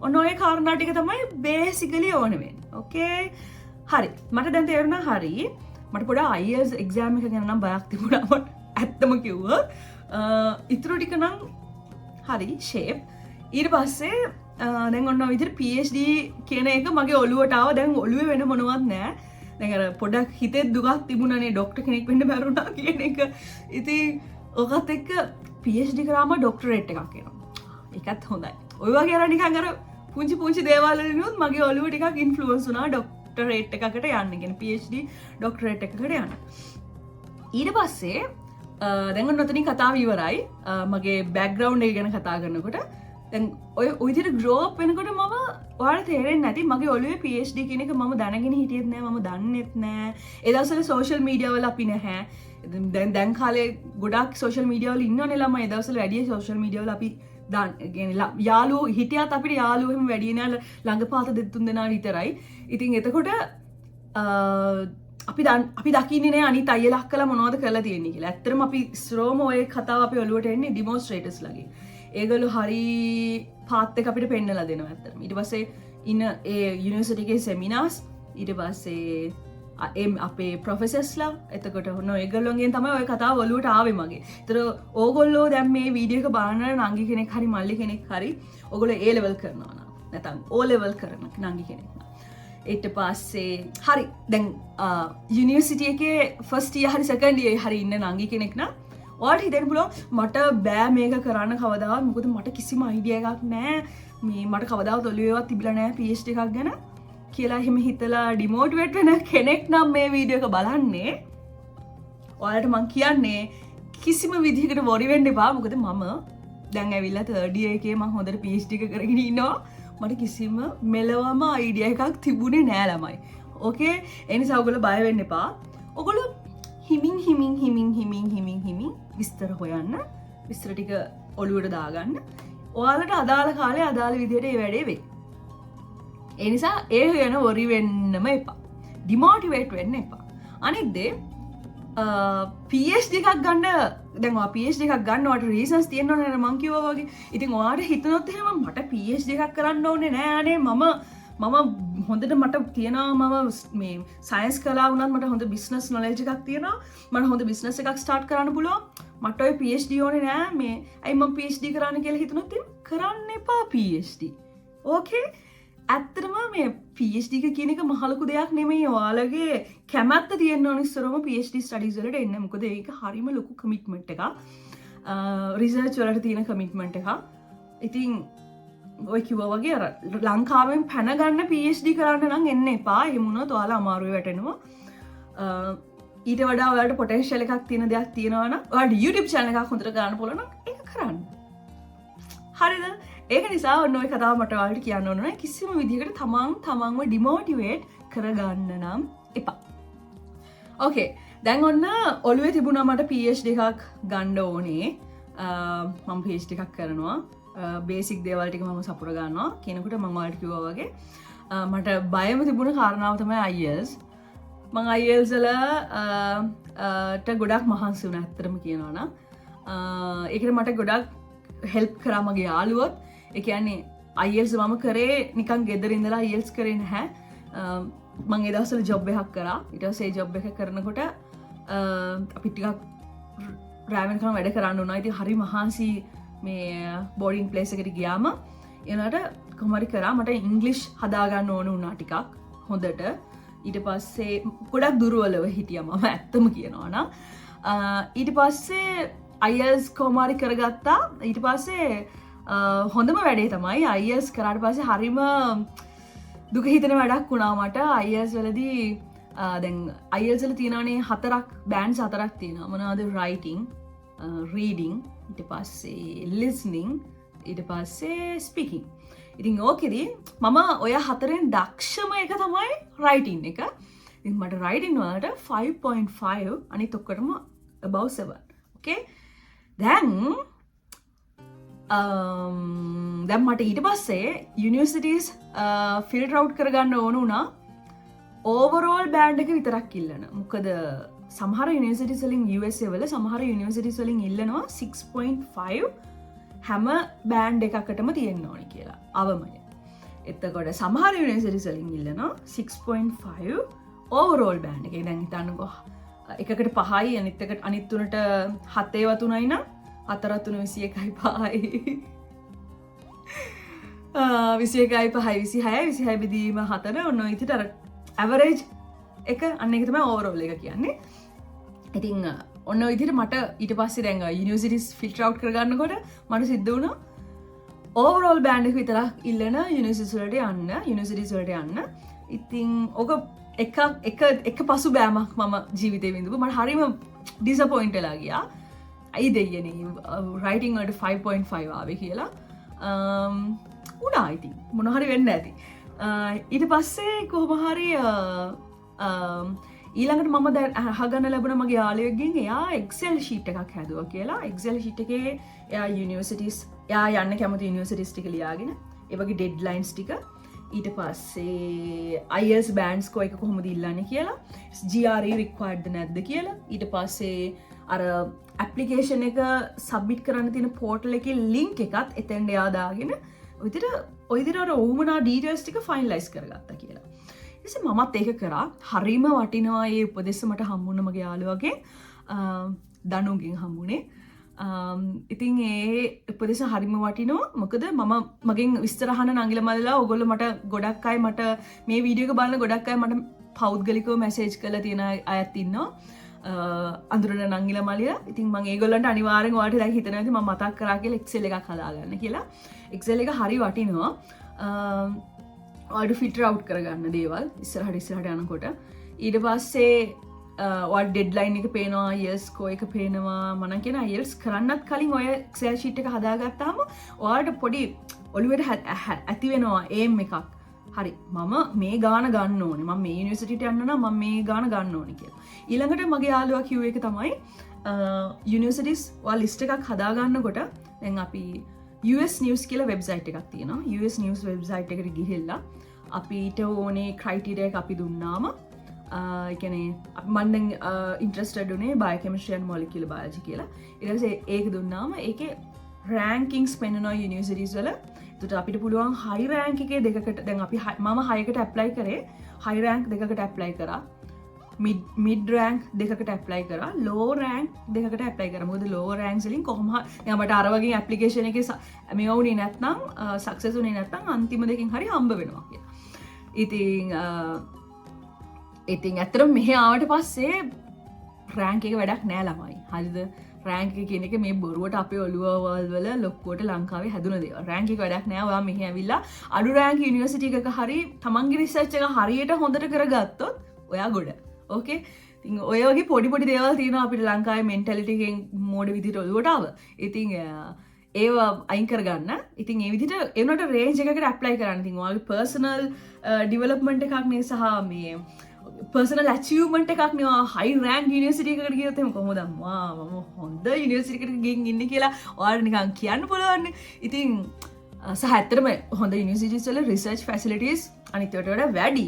ඔන්න ඔය කාරණා ටික තමයි බේසිකලි ඕන වෙන්නේ. ඕකේ? හරි. මට දැන් තේරුණා හරි. මට පොඩ්ඩක් IELTS exam එක ගැන නම් බයක් තිබුණා මට. ඇත්තම කිව්වොත්. ඊටු ටික නම් හරි shape. ඊට පස්සේ දැන් ඔන්න ඔය විදිහට PhD කියන එක මගේ ඔළුවට ආවා. දැන් ඔළුවේ වෙන මොනවත් නැහැ. දැන් අර පොඩක් හිතේ දුකක් තිබුණානේ ડોක්ටර් කෙනෙක් වෙන්න බැරුණා කියන එක. ඉතින් ඔකත් එක්ක PhD කරාම ડોක්ටරේට් එකක් එනවා. ඒකත් හොඳයි. ඔය වගේ අර නිකන් අර පුංචි දේවල් වලිනුත් මගේ ඔළුව ටිකක් ඉන්ෆ්ලුවන්ස් වුණා ડોක්ටරේට් එකකට යන්න. කියන්නේ PhD ડોක්ටරේට් එකකට යන්න. ඊට පස්සේ දැන් ඔන්න ඔතනින් කතාව ඉවරයි. මගේ බෑග්ග්‍රවුන්ඩ් එක ගැන කතා කරනකොට දැන් ඔය විදිහට grow up වෙනකොට මම ඔයාලට තේරෙන්නේ නැති මගේ ඔළුවේ PhD කියන එක මම දැනගෙන හිටියෙත් නෑ මම දන්නෙත් නෑ. ඒ දවස්වල social media වල අපි නැහැ. දැන් කාලේ ගොඩක් social media වල ඉන්නවනේ ළමයි. ඒ දවස්වල වැඩි social media වල අපි යාළුවෝ හිටියත් අපිට යාළුවෝ එහෙම වැඩි නෑ ළඟපාත දෙතුන් දෙනා විතරයි. ඉතින් එතකොට අපි දකින්නේ නෑ අනිත් අයියලා අක්කලා මොනවද කරලා තියෙන්නේ කියලා. ඇත්තටම අපි ස්රෝම ඔය කතාව අපේ ඔළුවට එන්නේ ඩිමොන්ස්ට්‍රේටර්ස් ලගේ. ඒගොල්ලෝ හරි පාත් එක අපිට පෙන්නලා දෙනවා ඇත්තටම. ඊට පස්සේ ඉන්න ඒ යුනිවර්සිටි එකේ සෙමිනාර්ස් ඊට පස්සේ අපේ ප්‍රොෆෙසර්ස්ලා එතකොට ඔන්න ඒගොල්ලෝගෙන් තමයි ওই කතාව ඔළුවට ආවේ මගේ. ඒතර ඕගොල්ලෝ දැන් මේ වීඩියෝ එක බලන නංගි කෙනෙක් හරි මල්ලි කෙනෙක් හරි ඕගොල්ලෝ A level කරනවා නම් නැත්නම් O level කරන නංගි කෙනෙක් නම් ඊට පස්සේ හරි දැන් යුනිවර්සිටි එකේ ෆස්ට් ඉයර් හරි සෙකන්ඩ් ඉයර් හරි ඉන්න නංගි කෙනෙක් නම් ඔයාලට හිතෙන්න පුළුවන් මට බෑ මේක කරන්න කවදාවත් මොකද මට කිසිම අයිඩියා එකක් නැහැ මේ මට කවදාවත් ඔළුවේවත් තිබිලා නැහැ PhD එකක් ගැන කියලා එහෙම හිතලා ඩිමෝටිවේට් වෙන කෙනෙක් නම් මේ වීඩියෝ එක බලන්නේ ඔයාලට මං කියන්නේ කිසිම විදිහකට වොරි වෙන්න එපා. මොකද මම දැන් ඇවිල්ලා third year එකේ මං හොඳට PhD එක කරගෙන ඉන්නවා. මට කිසිම මෙලවම අයිඩියා එකක් තිබුණේ නෑ ළමයි. ඕකේ? ඒ නිසා ඔයගොල්ලෝ බය වෙන්න එපා. ඔයගොල්ලෝ හිමින් විස්තර හොයන්න. විස්තර ටික ඔළුවට දාගන්න. ඔයාලට අදාළ කාලේ අදාළ විදිහට ඒ වැඩේ වෙයි. ඒ නිසා ඒ වෙන වොරි වෙන්නම එපා. ඩිමෝටිවේට් වෙන්න එපා. අනිත් දේ PhD එකක් ගන්න දැන් ඔයා PhD එකක් ගන්නවට රීසන්ස් තියෙනවනේ නේද මං කිව්වා වගේ. ඉතින් ඔයාට හිතනොත් එහෙම මට PhD එකක් කරන්න ඕනේ නෑ අනේ මම හොඳට මට තියෙනවා මම මේ සයන්ස් කළා වුණත් මට හොඳ බිස්නස් නොලෙජ් එකක් තියෙනවා. මට හොඳ බිස්නස් එකක් ස්ටාර්ට් කරන්න පුළුවන්. මට ඔය PhD ඕනේ නෑ මේ ඇයි මම PhD කරන්න කියලා හිතනොත් කරන්න එපා PhD. ඕකේ? ඇත්තටම මේ PhD එක කියන එක මහලොකු දෙයක් නෙමෙයි. ඔයාලගේ කැමැත්ත තියෙන්න ඕන ඉස්සරම PhD ස්ටඩීස් වලට එන්න. මොකද ඒක හරිම ලොකු කමිට්මන්ට් එකක්. රිසර්ච් වලට තියෙන කමිට්මන්ට් එකක්. ඉතින් ඔය කිව්වා වගේ අර ලංකාවෙන් පැන ගන්න PhD කරන්න නම් එන්න එපා. එහෙම වුණොත් ඔයාලා අමාරුවේ වැටෙනවා. ඊට වඩා ඔයාලට පොටෙන්ෂල් එකක් තියෙන දෙයක් තියෙනවා නම් ඔයාලට YouTube channel එකක් හොඳට ගන්න පුළුවන් නම් ඒක කරන්න. හරිද? ඒක නිසා ඔන්න ඔය කතාව මට ඔයාලට කියන්න ඕන නෑ. කිසිම විදිහකට තමන්ව ඩිමෝටිවේට් කරගන්න නම් එපා. ඕකේ. දැන් ඔන්න ඔළුවේ තිබුණා මට PhD එකක් ගන්න ඕනේ. මම PhD එකක් කරනවා. බේසික් දේවල් ටික මම සපුර ගන්නවා. කෙනෙකුට මම ඔයාලට කිව්වා වගේ මට බයම තිබුණ කාරණාව තමයි IELTS. මම IELTS වලට ගොඩක් මහන්සි වුණා ඇත්තටම කියනවා නම්. ඒකට මට ගොඩක් හෙල්ප් කරා මගේ යාළුවොත්. ඒ කියන්නේ IELTS මම කරේ නිකන් ගෙදර ඉඳලා IELTS කරේ නැහැ. මම ඒ දවස්වල ජොබ් එකක් කරා. ඊට පස්සේ ඒ ජොබ් එක කරනකොට අපි ටිකක් රෑ වෙනකන් වැඩ කරන්න උනා. ඉතින් හරි මහන්සි මේ බෝඩින් ප්ලේස් එකට ගියාම එනකොට කොහොම හරි කරා මට ඉංග්ලිෂ් හදා ගන්න ඕන වුණා ටිකක් හොඳට. ඊට පස්සේ ගොඩක් දුර්වලව හිටියා මම ඇත්තම කියනවා නම්. ඊට පස්සේ IELTS කොහොම හරි කරගත්තා. ඊට පස්සේ හොඳම වැඩේ තමයි IELTS කරාට පස්සේ හරිම දුක හිතෙන වැඩක් වුණා මට. IELTS වලදී දැන් IELTS වල තියෙනවානේ 4ක් බෑන්ඩ්ස් 4ක් තියෙනවා. මොනවද? writing, reading, ඊට පස්සේ listening, ඊට පස්සේ speaking. ඉතින් ඕකෙදී මම ඔය 4න් දක්ෂම එක තමයි writing එක. ඉතින් මට writing වලට 5.5 අනිත් ඔක්කොටම above 7. okay? දැන් මට ඊට පස්සේ යුනිවර්සිටීස් ෆිල්ටර් අවුට් කරගන්න ඕන වුණා ඕවරෝල් බෑන්ඩ් එක විතරක් ඉල්ලන. මොකද සමහර යුනිවර්සිටිස් වලින් USA වල සමහර යුනිවර්සිටිස් වලින් ඉල්ලනවා 6.5 හැම බෑන්ඩ් එකකටම තියෙන්න ඕනේ කියලා අවමය. එතකොට සමහර යුනිවර්සිටිස් වලින් ඉල්ලනවා 6.5 ඕවරෝල් බෑන්ඩ් එක. දැන් හිතන්නකෝ එකකට 5යි අනිත් තුනට 7 ඒවා 3යි නම් 4 3 21යි 5යි 21යි 5යි 26යි බෙදීම 4 ඔන්න ඔය විදිහට අර ඇවරේජ් එක අන්න එක තමයි ඕවරෝල් එක කියන්නේ. ඉතින් ඔන්න ඔය විදිහට මට ඊට පස්සේ දැන් යුනිවර්සිටිස් ෆිල්ටර් අවුට් කරගන්නකොට මට සිද්ධ වුණා ඕවරෝල් බෑන්ඩ් එක විතරක් ඉල්ලන යුනිවර්සිටිස් වලට යන්න. ඉතින් ඔක එක පසු බෑමක් මම ජීවිතේ විඳපු. මට හරිම ඩිසපොයින්ට් වෙලා ගියා. අයි දෙයනේ රයිටිං වලට 5.5 ආවේ කියලා. උනා ඉතින් මොන හරි වෙන්න ඇති. ඊට පස්සේ කොහොම හරි ඊළඟට මම දැන් අහගන්න ලැබුණා මගේ යාළුවෙක්ගෙන් එයා Excel sheet එකක් හැදුවා කියලා. Excel sheet එකේ එයා යුනිවර්සිටිස් එයා යන්න කැමති යුනිවර්සිටිස් ටික ලියාගෙන ඒ වගේ ඩෙඩ්ලයින්ස් ටික ඊට පස්සේ IELTS bands කො එක කොහොමද ඉල්ලන්නේ කියලා, GRE required නැද්ද කියලා, ඊට පස්සේ අර ඇප්ලිකේෂන් එක සබ්මිට් කරන්න තියෙන පෝර්ටල් එකේ ලින්ක් එකත් එතෙන්ට එයා දාගෙන ඔය විදිහට අර ඕමනා ඩීටේල්ස් ටික ෆයිනලයිස් කරගත්තා කියලා. ඉතින් මමත් ඒක කරා. හරිම වටිනවා මේ උපදෙස් මට හම්බුන මගේ යාළුවගේ දනුගෙන් හම්බුනේ. ඉතින් ඒ උපදෙස් හරිම වටිනවා. මොකද මම මගෙන් විස්තර අහන නංගිල මල්ලලා ඕගොල්ලෝ මට ගොඩක් අය මට මේ වීඩියෝ එක බලන ගොඩක් අය මට පෞද්ගලිකව මැසේජ් කරලා තියෙන අයත් ඉන්නවා. අඳුරන නංගිල මලියා. ඉතින් මම ඒගොල්ලන්ට අනිවාර්යෙන් ඔයාලට දැන් හිතනවා ඉතින් මම මතක් කරා කියලා Excel එකක් හදාගන්න කියලා. Excel එක හරි වටිනවා. ඔයාලට ෆිල්ටර් අවුට් කරගන්න දේවල් ඉස්සරහට යනකොට. ඊට පස්සේ වට ඩෙඩ්ලයින් එක පේනවා IELTS ස්කෝර් එක පේනවා මම කියන IELTS කරන්නත් කලින් ඔය Excel sheet එක හදාගත්තාම ඔයාලට පොඩි ඔළුවට ඇති වෙනවා ඒම් එකක් හරි මම මේ ගාන ගන්න ඕනේ මම මේ යුනිවර්සිටියට යන්න නම් මම මේ ගාන ගන්න ඕනේ කියලා. ඊළඟට මගේ යාළුවා කිව්ව එක තමයි යුනිවර්සිටිස් ඔයා ලිස්ට් එකක් හදා ගන්නකොට දැන් අපි US News කියලා වෙබ්සයිට් එකක් තියෙනවා. US News වෙබ්සයිට් එකට ගිහිල්ලා අපිට ඕනේ ක්‍රයිටීරියා එක අපි දුන්නාම එකනේ මන්දෙන් ඉන්ට්‍රස්ටඩ් උනේ බයෝකෙමිස්ට්‍රි ඇන්ඩ් මොලිකියුලර් බයෝලොජි කියලා. ඊට පස්සේ ඒක දුන්නාම ඒකේ රෑන්කින්ග්ස් පෙන්වනවා යුනිවර්සිටිස් වල. ඒකට අපිට පුළුවන් හයි රෑන්ක් එකේ දෙකකට දැන් අපි මම 6කට ඇප්ලයි කරේ හයි රෑන්ක් දෙකකට ඇප්ලයි කරා. මිඩ් රෑන්ක් දෙකකට ඇප්ලයි කරා. ලෝ රෑන්ක් දෙකකට ඇප්ලයි කරා. මොකද ලෝ රෑන්ක්ස් වලින් කොහොම හරි මට අර වගේ ඇප්ලිකේෂන් එකේ මේව උනේ නැත්නම් සක්සස් උනේ නැත්නම් අන්තිම දෙකෙන් හරි හම්බ වෙනවා කියලා. ඉතින් ඇත්තටම මෙහෙ ආවට පස්සේ රෑන්ක් එක වැඩක් නෑ ළමයි. හරිද? රෑන්ක් එක කියන එක මේ බොරුවට අපේ ඔළුවවල් වල ලොක්කුවට ලංකාවේ හැදුන දේවල්. රෑන්ක් එක වැඩක් නෑ. ඔයා මෙහෙ ඇවිල්ලා අඩු රෑන්ක් යුනිවර්සිටි එකක හරි තමන්ගේ රිසර්ච් එක හරියට හොඳට කරගත්තොත් ඔයා ගොඩ. ඕකේ? ඉතින් ඔය වගේ පොඩි පොඩි දේවල් තියෙනවා අපිට ලංකාවේ මෙන්ටැලිටි එකෙන් මෝඩ විදිහට ඔළුවට ආව. ඉතින් ඒව අයින් කරගන්න. ඉතින් ඒ විදිහට ඒ උනට රේන්ජ් එකකට ඇප්ලයි කරන්න. ඉතින් ඔයාගේ පර්සනල් ඩෙවලොප්මන්ට් එකක් නේ සහ මේ පර්සනල් ඇචීව්මන්ට් එකක් නේ හයි රෑන්ක් යුනිවර්සිටි එකකට ගියොත් එහෙම කොහොමද මම හොඳ යුනිවර්සිටි එකකට ගිහින් ඉන්නේ කියලා ඔයාලට නිකන් කියන්න පුළුවන්. ඉතින් සහ ඇත්තටම හොඳ යුනිවර්සිටිස් වල රිසර්ච් ෆැසිලිටිස් අනිත් ඒවාට වඩා වැඩි.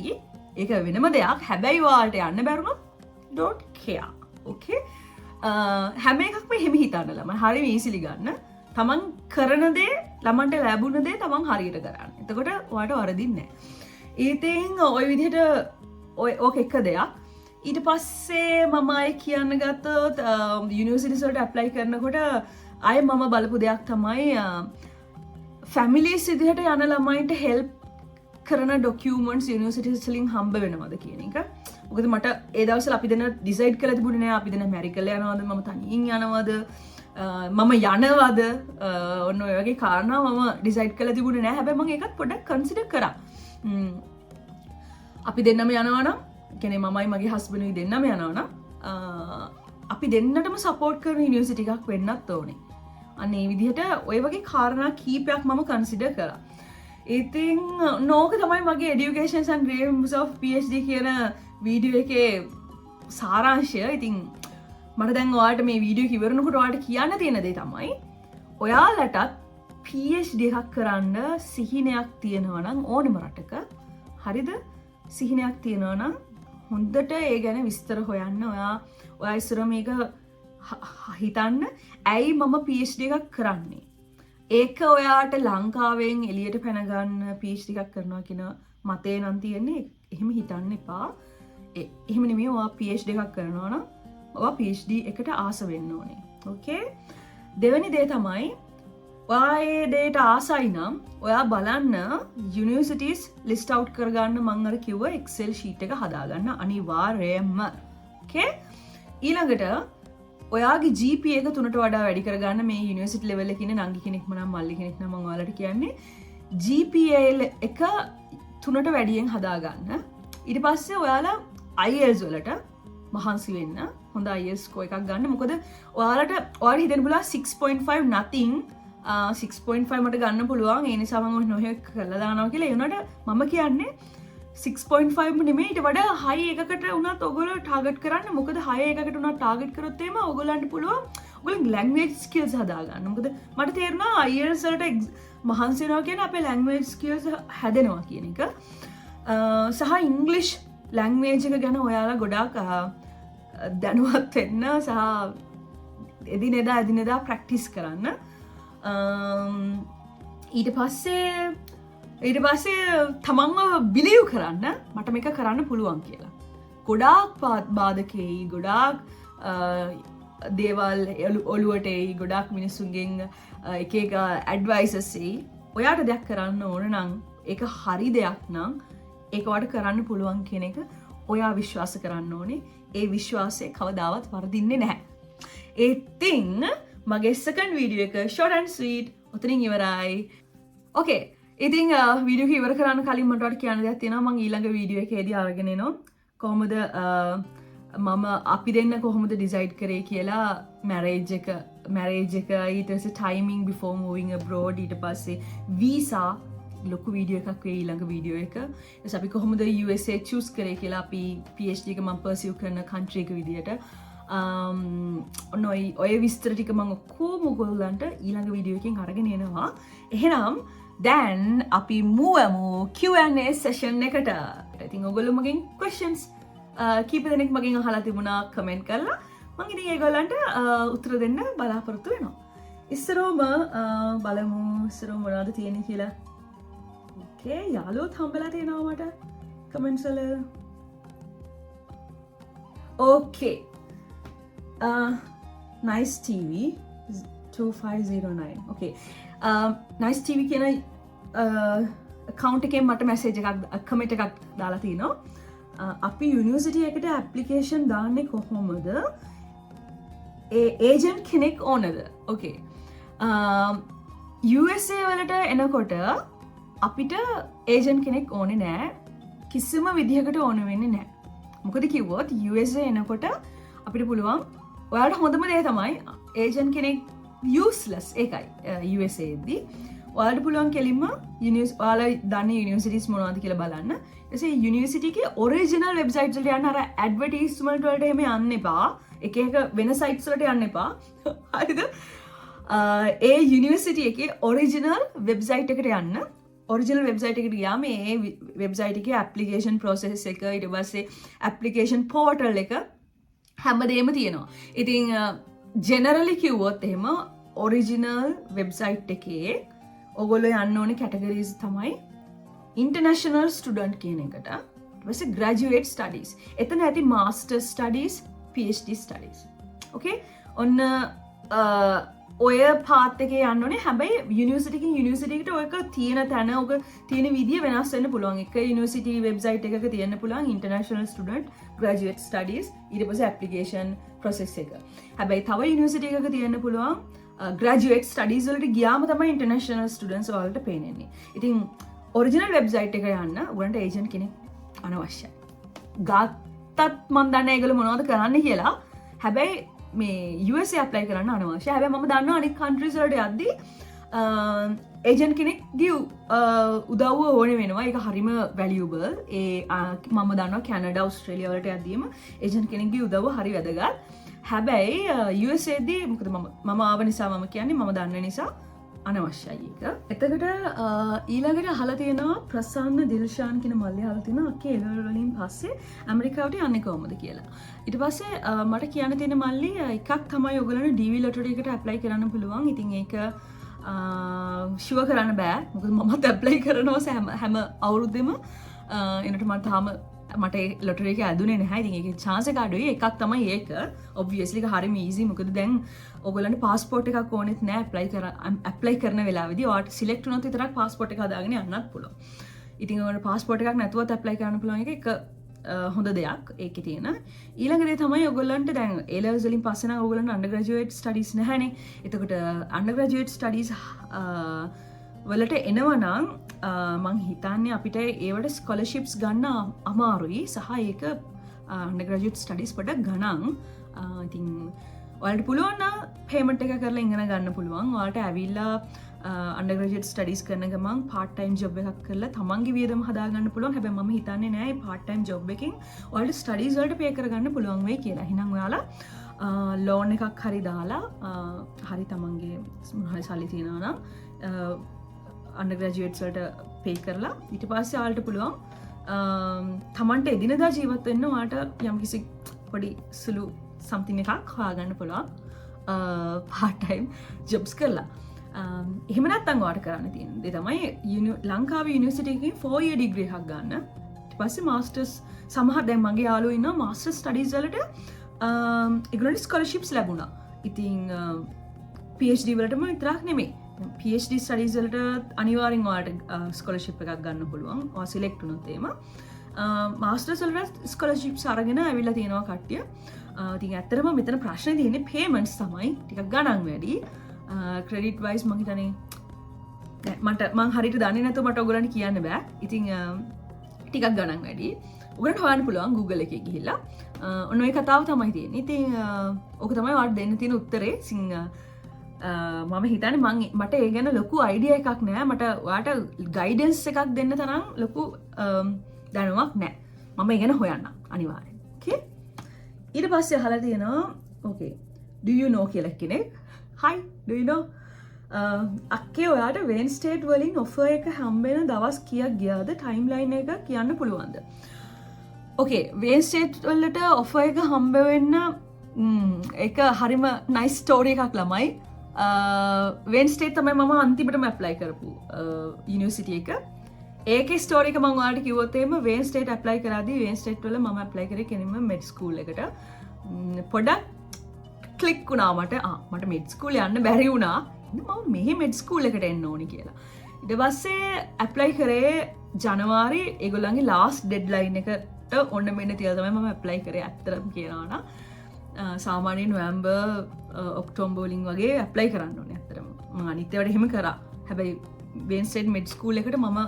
ඒක වෙනම දෙයක්. හැබැයි ඔයාලට යන්න බැරුණොත් don't care. okay හැම එකක්ම එහෙම හිතන්න ළමයි. හරි වීසිලි ගන්න. තමන් කරන දේ ළමන්ට ලැබුණ දේ තමන් හරියට කරන්න. එතකොට ඔයාලට වරදින්නේ නැහැ. ඉතින් ওই විදිහට ඕක එක දෙයක්. ඊට පස්සේ මම අය කියන්න ගත්තොත් යුනිවර්සිටිස් වලට ඇප්ලයි කරනකොට අය මම බලපු දෙයක් තමයි ෆැමිලිස් විදිහට යන ළමයින්ට හෙල්ප් කරන ඩොකියුමන්ට්ස් යුනිවර්සිටිස් වලින් හම්බ වෙනවද කියන එක. මොකද මට ඒ දවස්වල අපි දෙන්න ඩිසයිඩ් කරලා තිබුණේ නෑ අපි දෙන්න මෙඩිකල් යනවද මම තනියෙන් යනවද මම යනවද ඔන්න ඔය වගේ කාරණා මම ඩිසයිඩ් කරලා තිබුණේ නෑ. හැබැයි මම ඒකත් පොඩ්ඩක් කන්සිඩර් කරා. අපි දෙන්නම යනවනම් කියන්නේ මමයි මගේ හස්බන්ඩ්යි දෙන්නම යනවනම් අපි දෙන්නටම සපෝට් කරන යුනිවර්සිටි එකක් වෙන්නත් ඕනේ. අන්න ඒ විදිහට ඔය වගේ කාරණා කීපයක් මම කන්සිඩර් කරා. ඉතින් නෝක තමයි මගේ Education and Dreams of PhD කියන වීඩියෝ එකේ සාරාංශය. ඉතින් මට දැන් ඔයාලට මේ වීඩියෝ එක ඉවරනකොට ඔයාලට කියන්න තියෙන දේ තමයි ඔයාලටත් PhD එකක් කරන්න සිහිනයක් තියෙනවා නම් ඕනෙම රටක හරිද? සිහිනයක් තියෙනවා නම් හොඳට ඒ ගැන විස්තර හොයන්න. ඔයා ඉස්සර මේක හිතන්න ඇයි මම PhD එකක් කරන්නේ? ඒක ඔයාට ලංකාවෙන් එළියට පැනගන්න PhD එකක් කරනවා කියන මතේ නම් තියෙන්නේ. එහෙම හිතන්න එපා. එහෙම නෙමෙයි ඔයා PhD එකක් කරනවා නම් ඔයා PhD එකට ආස වෙන්න ඕනේ. ඕකේ? දෙවෙනි දේ තමයි ඔයා ඒ දේට ආසයි නම් ඔයා බලන්න යුනිවර්සිටිස් ලිස්ට් අවුට් කරගන්න මම අර කිව්ව Excel sheet එක හදාගන්න අනිවාර්යයෙන්ම. ඕකේ? ඊළඟට ඔයාගේ GPA එක 3ට වඩා වැඩි කරගන්න මේ යුනිවර්සිටි ලෙවල් එකේ ඉන්න නංගි කෙනෙක්ම නම් මල්ලි කෙනෙක් නම් මම ඔයාලට කියන්නේ GPA එක 3ට වැඩියෙන් හදාගන්න. ඊට පස්සේ ඔයාලා IELTS වලට මහන්සි වෙන්න. හොඳ IELTS ස්කෝර් එකක් ගන්න. මොකද ඔයාලට හිතෙන්න පුළුවන් 6.5 nothing 6.5 මට ගන්න පුළුවන්. ඒ නිසා මම නොහෙ කරලා දානවා කියලා. ඒ උනට මම කියන්නේ 6.5 නෙමෙයි ඊට වඩා හයි එකකට උනත් ඔයගොල්ලෝ ටාගට් කරන්න. මොකද හයි එකකට උනත් ටාගට් කරොත් එහෙම ඔයගොල්ලන්ට පුළුවන් ඔයගොල්ලෝ ලැන්ග්වේජ් ස්කිල්ස් හදාගන්න. මොකද මට තේරුණා IELTS වලට මහන්සි වෙනවා කියන්නේ අපේ ලැන්ග්වේජ් ස්කිල්ස් හැදෙනවා කියන එක. සහ ඉංග්ලිෂ් ලැන්ග්වේජ් එක ගැන ඔයාලා ගොඩාක් දැනුවත් වෙන්න සහ එදිනෙදා ප්‍රැක්ටිස් කරන්න. ඊට පස්සේ තමන්ව බිලිව් කරන්න මට මේක කරන්න පුළුවන් කියලා. ගොඩාක් බාධකෙයි ගොඩාක් දේවල් ඔළුවට එයි ගොඩාක් මිනිස්සුන්ගෙන් එක ඇඩ්වයිසස් එයි. ඔයාට දෙයක් කරන්න ඕන නම් ඒක හරි දෙයක් නම් ඒක ඔයාට කරන්න පුළුවන් කියන එක ඔයා විශ්වාස කරන්න ඕනේ. ඒ විශ්වාසය කවදාවත් වරදින්නේ නැහැ. ඉතින් මගේ සෙකන්ඩ් වීඩියෝ එක short and sweet ඔතනින් ඉවරයි. ඕකේ. ඉතින් වීඩියෝ එක ඉවර කරන්න කලින් මට ඔයාලට කියන්න දෙයක් තියෙනවා. මම ඊළඟ වීඩියෝ එකේදී අරගෙන එනවා කොහොමද මම අපි දෙන්න කොහොමද ඩිසයිඩ් කරේ කියලා මැරේජ් එක ඊට පස්සේ ටයිමින් බිෆෝර් මූවිං අබ්‍රෝඩ් ඊට පස්සේ වීසා ලොකු වීඩියෝ එකක් වෙයි ඊළඟ වීඩියෝ එක. ඊට අපි කොහොමද USA චූස් කරේ කියලා අපි PhD එක මම පර්සියු කරන කන්ට්‍රි එක විදියට ඔය විස්තර ටික මම ඔක්කොම ඔයගොල්ලන්ට ඊළඟ වීඩියෝ එකකින් අරගෙන එනවා. එහෙනම් දැන් අපි මුවමු Q&A session එකට. ඉතින් ඔයගොල්ලෝ මගෙන් questions කීප දෙනෙක් මගෙන් අහලා තිබුණා කමෙන්ට් කරලා. මම ඉතින් ඒගොල්ලන්ට උත්තර දෙන්න බලාපොරොත්තු වෙනවා. ඉස්සරෝම බලමු ඉස්සරෝම මොනවද තියෙන්නේ කියලා. ඕකේ යාළුවෝත් හම්බලා තියෙනවා මට කමෙන්ට්ස් වල. ඕකේ nice TV 2509 okay nice TV කියන account එකෙන් මට message එකක් comment එකක් දාලා තිනවා. අපි යුනිවර්සිටි එකට application දාන්නේ කොහොමද? ඒජන්ට් කෙනෙක් ඕනද? okay USA වලට එනකොට අපිට ඒජන්ට් කෙනෙක් ඕනේ නෑ. කිසිම විදිහකට ඕන වෙන්නේ නෑ. මොකද කිව්වොත් USA එනකොට අපිට පුළුවන් ඔයාලට හොඳම දේ තමයි ඒජන්ට් කෙනෙක් useless ඒකයි USA දී ඔයාලට පුළුවන් කෙලින්ම ඔයාලා දන්නේ යුනිවර්සිටිස් මොනවද කියලා බලන්න. ඊටසේ යුනිවර්සිටි එකේ ඔරිජිනල් වෙබ්සයිට්ස් වලට යන්න අර ඇඩ්වර්ටයිස්මන්ට් වලට එහෙම යන්න එපා. එක එක වෙන සයිට්ස් වලට යන්න එපා. හරිද? ඒ යුනිවර්සිටි එකේ ඔරිජිනල් වෙබ්සයිට් එකට යන්න. ඔරිජිනල් වෙබ්සයිට් එකට ගියාම ඒ වෙබ්සයිට් එකේ ඇප්ලිකේෂන් ප්‍රොසෙස් එක ඊට පස්සේ ඇප්ලිකේෂන් පෝර්ටල් එක හැමදේම තියෙනවා. ඉතින් ජෙනරලි කිව්වොත් එහෙම ඔරිජිනල් වෙබ්සයිට් එකේ ඔයගොල්ලෝ යන්න ඕනේ කැටගරිස් තමයි ඉන්ටර්නැෂනල් ස්ටුඩන්ට් කියන එකට. ඊට පස්සේ ග්‍රැජුවේට් ස්ටඩීස්. එතන ඇති මාස්ටර්ස් ස්ටඩීස්, PhD ස්ටඩීස්. ඕකේ? ඔන්න ඔය පාත් එකේ යන්න ඕනේ. හැබැයි යුනිවර්සිටිකින් යුනිවර්සිටියකට ඔයක තියෙන තැන ඔක තියෙන විදිය වෙනස් වෙන්න පුළුවන්. එක යුනිවර්සිටි වෙබ්සයිට් එකක තියෙන්න පුළුවන් ඉන්ටර්නැෂනල් ස්ටුඩන්ට් ග්‍රැජුවේට් ස්ටඩීස් ඊට පස්සේ ඇප්ලිකේෂන් ප්‍රොසෙස් එක. හැබැයි තව යුනිවර්සිටි එකක තියෙන්න පුළුවන් ග්‍රැජුවේට් ස්ටඩීස් වලට ගියාම තමයි ඉන්ටර්නැෂනල් ස්ටුඩන්ට්ස් වලට පේන්නේ. ඉතින් ඔරිජිනල් වෙබ්සයිට් එකට යන්න උගලන්ට ඒජන්ට් කෙනෙක් අනවශ්‍යයි. ගත්තත් මම දන්නේ ඒගොල්ලෝ මොනවද කරන්න කියලා. හැබැයි මේ USA apply කරන්න අනවශ්‍යයි. හැබැයි මම දන්නවා අනිත් countries වලට යද්දී ඒජන්ට් කෙනෙක්ගේ උදව්ව ඕනේ වෙනවා. ඒක හරිම valuable. මම දන්නවා කැනඩා, ඕස්ට්‍රේලියා වලට යද්දීම ඒජන්ට් කෙනෙක්ගේ උදව්ව හරි වැදගත්. හැබැයි USA දී මොකද මම ආව නිසා මම කියන්නේ මම දන්න නිසා අනවශ්‍යයි ඒක. එතකොට ඊළඟට අහලා තියෙනවා ප්‍රසන්න දිල්ෂාන් කියන මල්ලේ අහලා තියෙනවා අක්කේ එළවලු වලින් පස්සේ ඇමරිකාවට යන්නේ කොහොමද කියලා. ඊට පස්සේ මට කියන්න තියෙන මල්ලි එකක් තමයි ඔයගොල්ලන්ට DV ලොටරි එකට ඇප්ලයි කරන්න පුළුවන්. ඉතින් ඒක ෂුවර් කරන්න බෑ. මොකද මමත් ඇප්ලයි කරනවා හැම අවුරුද්දෙම. එනට මට ලොටරි එක ඇදුනේ නැහැ. ඉතින් ඒකේ chance එක අඩුයි. එකක් තමයි ඒක. obviously ඒක හරිම easy. මොකද දැන් ඔයගොල්ලන්ට passport එකක් ඕනෙත් නැහැ apply කරන වෙලාවෙදී. ඔයාලට select වුණොත් විතරක් passport එක හදාගෙන යන්නත් පුළුවන්. ඉතින් ඔයාලට passport එකක් නැතුවත් apply කරන්න පුළුවන් එක හොඳ දෙයක් ඒකේ තියෙන. ඊළඟ දේ තමයි ඔයගොල්ලන්ට දැන් A levels වලින් පස්සේ නම් ඔයගොල්ලන්ට undergraduate studies නැහැනේ. එතකොට undergraduate studies වලට එනවා නම් මං හිතන්නේ අපිට ඒවට ස්කෝලර්ෂිප්ස් ගන්න අමාරුයි සහ ඒක undergraduate studies පොඩක් ගණන්. ඉතින් ඔයාලට පුළුවන් නම් payment එක කරලා ඉගෙන ගන්න පුළුවන්. ඔයාලට ඇවිල්ලා undergraduate studies කරන ගමන් part time job එකක් කරලා තමන්ගේ වියදම හදා ගන්න පුළුවන්. හැබැයි මම හිතන්නේ නෑ මේ part time job එකෙන් ඔයාලට studies වලට pay කරගන්න පුළුවන් වෙයි කියලා. එහෙනම් ඔයාලා loan එකක් හරි දාලා හරි තමන්ගේ මොන හරි සල්ලි තියනවා නම් undergraduates වලට pay කරලා ඊට පස්සේ ඔයාලට පුළුවන් තමන්ට එදිනදා ජීවත් වෙන්න ඔයාලට යම්කිසි පොඩි සුළු something එකක් හොයාගන්න පුළුවන් part time jobs කරලා. එහෙම නැත්නම් ඔයාලට කරන්න තියෙන දේ තමයි ලංකාවේ යුනිවර්සිටි එකකින් 4 year degree එකක් ගන්න. ඊට පස්සේ masters සමහර දැන් මගේ යාළුවෝ ඉන්නවා master studies වලට ඒගොල්ලන්ට scholarships ලැබුණා. ඉතින් PhD වලටම විතරක් නෙමෙයි. PhD studies වලට අනිවාර්යෙන් ඔයාලට scholarship එකක් ගන්න පුළුවන්. ඔයා select වුණොත් එහෙම. masters වලට scholarships අරගෙන ඇවිල්ලා තියෙනවා කට්ටිය. ඉතින් ඇත්තටම මෙතන ප්‍රශ්නේ තියෙන්නේ payments තමයි. ටිකක් ගණන් වැඩි. credit wise මම හිතන්නේ මම හරියට දන්නේ නැතුව මට ඔයගොල්ලන්ට කියන්න බෑ. ඉතින් ටිකක් ගණන් වැඩි. උගලට හොයන්න පුළුවන් Google එකේ ගිහිල්ලා. ඔන්න ඔය කතාව තමයි තියෙන්නේ. ඉතින් ඔක තමයි ඔයාලට දෙන්න තියෙන උත්තරේ. මම හිතන්නේ මට ඒ ගැන ලොකු අයිඩියා එකක් නෑ. මට ඔයාට ගයිඩන්ස් එකක් දෙන්න තරම් ලොකු දැනුමක් නෑ. මම ඒ ගැන හොයන්න අනිවාර්යෙන්. ඕකේ? ඊට පස්සේ අහලා තියෙනවා ඕකේ. Do you know කියලා කෙනෙක්. Hi, do you know? අක්කේ ඔයාට වෙන්ස්ටේට් වලින් ඔෆර් එක හම්බෙන දවස් කීයක් ගියාද? ටයිම්ලයින් එක කියන්න පුළුවන්ද? ඕකේ, වෙන්ස්ටේට් වලට ඔෆර් එක හම්බ වෙන්න ඒක හරිම නයිස් ස්ටෝරි එකක් ළමයි. වෙන්ස්ටේට් තමයි මම අන්තිමටම ඇප්ලයි කරපු යුනිවර්සිටි එක. ඒකේ ස්ටෝරි එක මම ඔයාලට කිව්වොත් එහෙම වෙන්ස්ටේට් ඇප්ලයි කරාදී වෙන්ස්ටේට් වල මම ඇප්ලයි කරේ කෙනෙක්ම මෙඩ් ස්කූල් එකට. පොඩක් ක්ලික් වුණා මට මෙඩ් ස්කූල් යන්න බැරි වුණා. මම මෙහෙ මෙඩ් ස්කූල් එකට එන්න ඕනි කියලා. ඊට පස්සේ ඇප්ලයි කරේ ජනවාරි ඒගොල්ලන්ගේ ලාස්ට් ඩෙඩ්ලයින් එකට ඔන්න මෙන්න තියලා තමයි මම ඇප්ලයි කරේ. ඇත්තටම කියනවා නම් සාමාන්‍යයෙන් නොවැම්බර් ඔක්තෝබර් වලින් වගේ ඇප්ලයි කරන්න ඕනේ. ඇත්තටම මම අනිත් ඒවාට එහෙම කරා. හැබැයි වෙන්ස්ටේට් මෙඩ් ස්කූල් එකට මම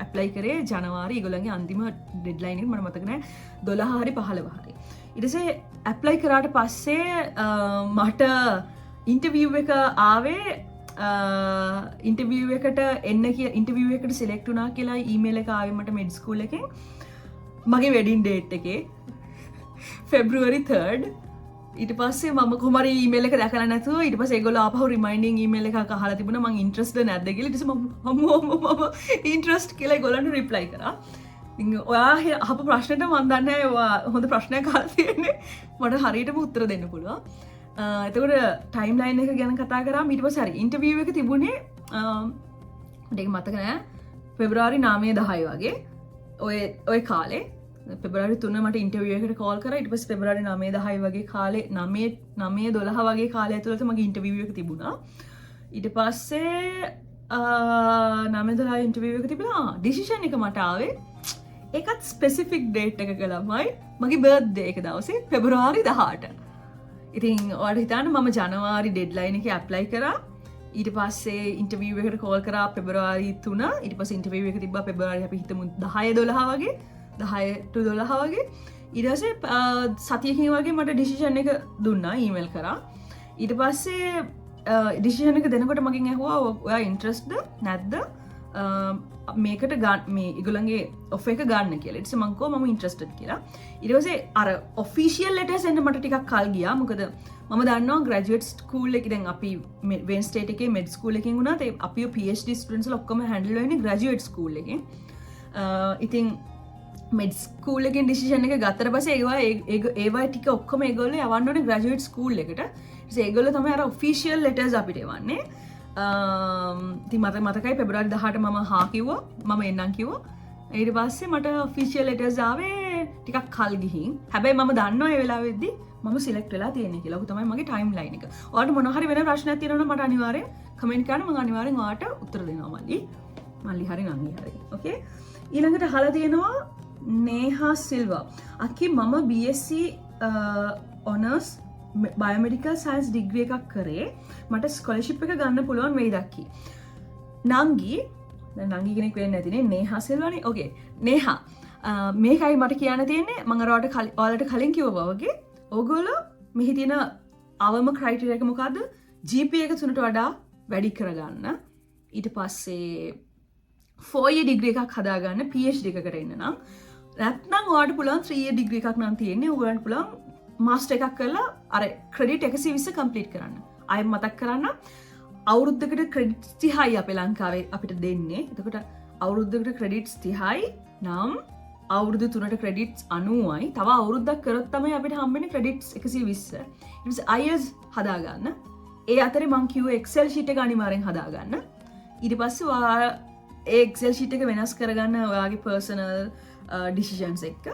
ඇප්ලයි කරේ ජනවාරි ඒගොල්ලන්ගේ අන්තිම ඩෙඩ්ලයින් එක මට මතක නැහැ 12 හරි 15 හරි. ඊට පස්සේ ඇප්ලයි කරාට පස්සේ මට ඉන්ටර්විව් එක ආවේ ඉන්ටර්විව් එකට ඉන්ටර්විව් එකට සිලෙක්ට් වුණා කියලා ඊමේල් එක ආවේ මට මෙඩ් ස්කූල් එකෙන් මගේ වෙඩින් ඩේට් එකේ February 3rd. ඊට පස්සේ මම කොහමරි ඊමේල් එක දැකලා නැතුව ඊට පස්සේ ඒගොල්ලෝ ආපහු රිමයින්ඩින් ඊමේල් එකක් අහලා තිබුණා මම ඉන්ට්‍රස්ටඩ් නැද්ද කියලා. ඊට පස්සේ මම ඉන්ට්‍රස්ට් කියලා ඒගොල්ලන්ට රිප්ලයි කරා. ඉතින් ඔයා අහපු ප්‍රශ්නෙට මම දන්නේ නැහැ ඔයා හොඳ ප්‍රශ්නයක් අහලා තියෙන්නේ. මට හරියටම උත්තර දෙන්න පුළුවන්. එතකොට ටයිම් ලයින් එක ගැන කතා කරාම ඊට පස්සේ හරි ඉන්ටර්විව් එක තිබුණේ මට ඒක මතක නෑ පෙබරවාරි 9-10 වගේ ඔය කාලේ පෙබරවාරි 3 මට ඉන්ටර්විව් එකට කෝල් කරා ඊට පස්සේ පෙබරවාරි 9-10 වගේ කාලේ 9-12 වගේ කාලය ඇතුළත මගේ ඉන්ටර්විව් එක තිබුණා. ඊට පස්සේ 9-12 ඉන්ටර්විව් එක තිබුණා. ඩිසිෂන් එක මට ආවේ ඒකත් ස්පෙසිෆික් ඩේට් එකක ළමයි මගේ බර්ත්ඩේ එක දවසේ පෙබරවාරි 18. ඉතින් ඔයාලට හිතන්න මම ජනවාරි ඩෙඩ්ලයින් එකේ ඇප්ලයි කරා. ඊට පස්සේ ඉන්ටර්විව් එකට කෝල් කරා පෙබරවාරි 3. ඊට පස්සේ ඉන්ටර්විව් එක තිබ්බා පෙබරවාරි අපි හිතමු 10-12 වගේ 10-12 වගේ. ඊට පස්සේ සතියකින් වගේ මට ඩිසිෂන් එක දුන්නා ඊමේල් කරා. ඊට පස්සේ ඩිසිෂන් එක දෙනකොට මගෙන් ඇහුවා ඔයා ඉන්ට්‍රස්ට්ද නැද්ද මේකට මේ ඒගොල්ලන්ගේ ඔෆර් එක ගන්න කියලා. ඊට පස්සේ මං කිව්වා මම ඉන්ට්‍රස්ටඩ් කියලා. ඊට පස්සේ අර ඔෆිෂියල් ලෙටර්ස් එන්න මට ටිකක් කල් ගියා. මොකද මම දන්නවා ග්‍රැජුවේට් ස්කූල් එකේ දැන් අපි වෙන්ස්ටේට් එකේ මෙඩ් ස්කූල් එකකින් වුණාත් අපිව PhD ස්ටුඩන්ට්ස් ලා ඔක්කොම හැන්ඩල් වෙන්නේ ග්‍රැජුවේට් ස්කූල් එකෙන්. ඉතින් මෙඩ් ස්කූල් එකෙන් ඩිසිෂන් එක ගත්තට පස්සේ ඒවා ටික ඔක්කොම ඒගොල්ලෝ යවන්න ඕනේ ග්‍රැජුවේට් ස්කූල් එකට. ඊට ඒගොල්ලෝ තමයි අර ඔෆිෂියල් ලෙටර්ස් අපිට එවන්නේ. ඉතින් මතකයි පෙබරවාරි 18 මම හා කිව්වා මම එන්නම් කිව්වා. ඊට පස්සේ මට ඔෆිෂියල් ලෙටර්ස් ආවේ ටිකක් කල් ගිහින්. හැබැයි මම දන්නවා ඒ වෙලාවෙද්දි මම සිලෙක්ට් වෙලා තියෙන්නේ කියලා. ඔක තමයි මගේ ටයිම් ලයින් එක. ඔයාලට මොන හරි වෙන ප්‍රශ්නයක් තියෙනවා නම් මට අනිවාර්යෙන් කමෙන්ට් කරන්න මම අනිවාර්යෙන් ඔයාලට උත්තර දෙනවා මල්ලි හරි නංගි හරි. ඕකේ. ඊළඟට අහලා තියෙනවා නේහා සිල්වා. අක්කි මම BSc honors බයෝමෙඩිකල් සයන්ස් ඩිග්‍රී එකක් කරේ. මට ස්කෝලර්ෂිප් එක ගන්න පුළුවන් වෙයිද අක්කි? නංගි දැන් නංගි කෙනෙක් වෙන්නේ නැතිනේ නේහා සිල්වානේ. ඕකේ. නේහා මේකයි මට කියන්න තියෙන්නේ මම ඔයාලට කලින් කිව්වා වගේ ඕගොල්ලෝ මෙහි තියෙන අවම ක්‍රයිටීරියා එක මොකද්ද? GPA එක 3ට වඩා වැඩි කරගන්න. ඊට පස්සේ 4 year degree එකක් හදාගන්න PhD එකකට එන්න නම් නැත්නම් ඔයාලට පුළුවන් 3 year degree එකක් නම් තියෙන්නේ ඔයගොල්ලන්ට පුළුවන් මාස්ටර් එකක් කරලා අර ක්‍රෙඩිට් 120 කම්ප්ලීට් කරන්න. ආයෙ මතක් කරන්න අවුරුද්දකට ක්‍රෙඩිට්ස් 30යි අපේ ලංකාවේ අපිට දෙන්නේ. එතකොට අවුරුද්දකට ක්‍රෙඩිට්ස් 30යි නම් අවුරුදු 3ට ක්‍රෙඩිට්ස් 90යි. තව අවුරුද්දක් කරොත් තමයි අපිට හම්බෙන්නේ ක්‍රෙඩිට්ස් 120. ඊට පස්සේ IELTS හදාගන්න. ඒ අතරේ මං කිව්වේ Excel sheet එක අනිවාර්යෙන් හදාගන්න. ඊට පස්සේ ඔයා ඒ Excel sheet එක වෙනස් කරගන්න ඔයාගේ personal decisions එක්ක.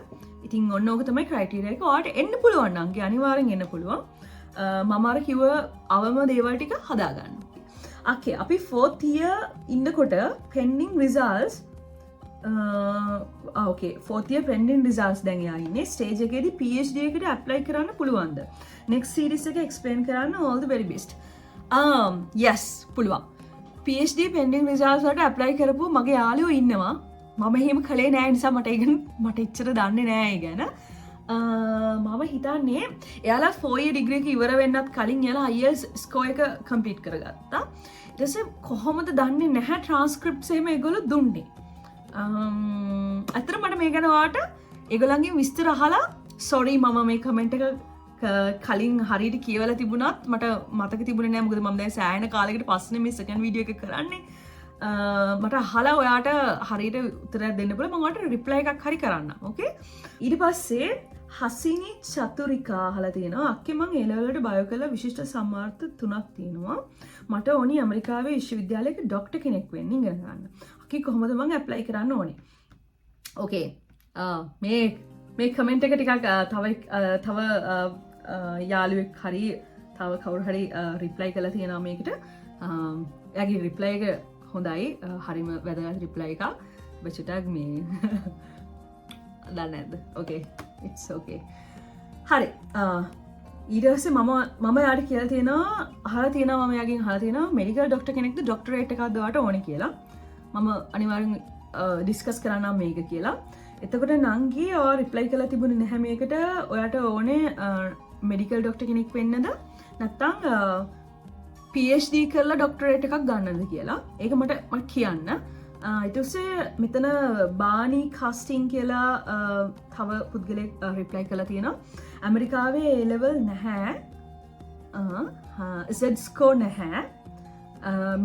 ඉතින් ඔන්න ඕක තමයි ක්‍රයිටීරියා එක. ඔයාලට එන්න පුළුවන් නම් අනිවාර්යෙන් එන්න පුළුවන්. මම අර කිව්ව අවම දේවල් ටික හදාගන්න. Okay, අපි 4th year ඉන්නකොට pending results okay 4th year pending results දැන් යා ඉන්නේ stage එකේදී PhD එකට apply කරන්න පුළුවන්ද? next series එක explain කරන්න all the very best. yes පුළුවන්. PhD pending results වලට apply කරපු මගේ යාළුවෝ ඉන්නවා. මම එහෙම කළේ නෑ නිසා මට ඉගෙන මට එච්චර දන්නේ නෑ ඒ ගැන. මම හිතන්නේ එයාලා 4 year degree එක ඉවර වෙන්නත් කලින් එයාලා IELTS score එක complete කරගත්තා. ඊට පස්සේ කොහොමද දන්නේ නැහැ transcripts එහෙම ඒගොල්ලෝ දුන්නේ. අතර මට මේ ගැන වාට ඒගොල්ලන්ගේ විස්තර අහලා sorry මම මේ comment එක කලින් හරියට කියවලා තිබුණත් මට මතක තිබුණේ නෑ. මොකද මම දැන් සෑහෙන කාලයකට පස්සේ මේ second video එක කරන්නේ. මට අහලා ඔයාට හරියට උත්තරයක් දෙන්න පුළුවන්. මම ඔයාලට reply එකක් හරි කරන්නම්. okay? ඊට පස්සේ හසිනි චතුරිකා අහලා තියෙනවා. අක්කේ මං A level වලට බයෝ කළා විශිෂ්ට සම්මාර්ථ 3ක් තියෙනවා. මට ඕනි ඇමරිකාවේ විශ්වවිද්‍යාලයක ડોක්ටර් කෙනෙක් වෙන්න ඉගෙන ගන්න. අක්කේ කොහොමද මං apply කරන්න ඕනේ? okay. මේ කමෙන්ට් එක ටිකක් තව යාළුවෙක් හරි තව කවුරු හරි රිප්ලයි කරලා තියෙනවා මේකට. එයාගේ රිප්ලයි එක හොඳයි. හරිම වැදගත් රිප්ලයි එකක්. බචටක් මේ දන්නේ නැද්ද? okay. it's okay. හරි. ඊට පස්සේ මම යාට කියලා තියෙනවා අහලා තියෙනවා මම යාගෙන් අහලා තියෙනවා මෙඩිකල් ડોක්ටර් කෙනෙක්ද ડોක්ටරේට් එකක්ද ඔයාට ඕනේ කියලා. මම අනිවාර්යෙන් ඩිස්කස් කරන්නම් මේක කියලා. එතකොට නංගි ඔයා රිප්ලයි කරලා තිබුණේ නැහැ මේකට. ඔයාට ඕනේ මෙඩිකල් ડોක්ටර් කෙනෙක් වෙන්නද නැත්නම් PhD කරලා ડોක්ටරේට් එකක් ගන්නද කියලා. ඒක මට කියන්න. ඊට පස්සේ මෙතන බානි කාස්ටිං කියලා තව පුද්ගලෙක් රිප්ලයි කරලා තියෙනවා. ඇමරිකාවේ A level නැහැ. Z score නැහැ.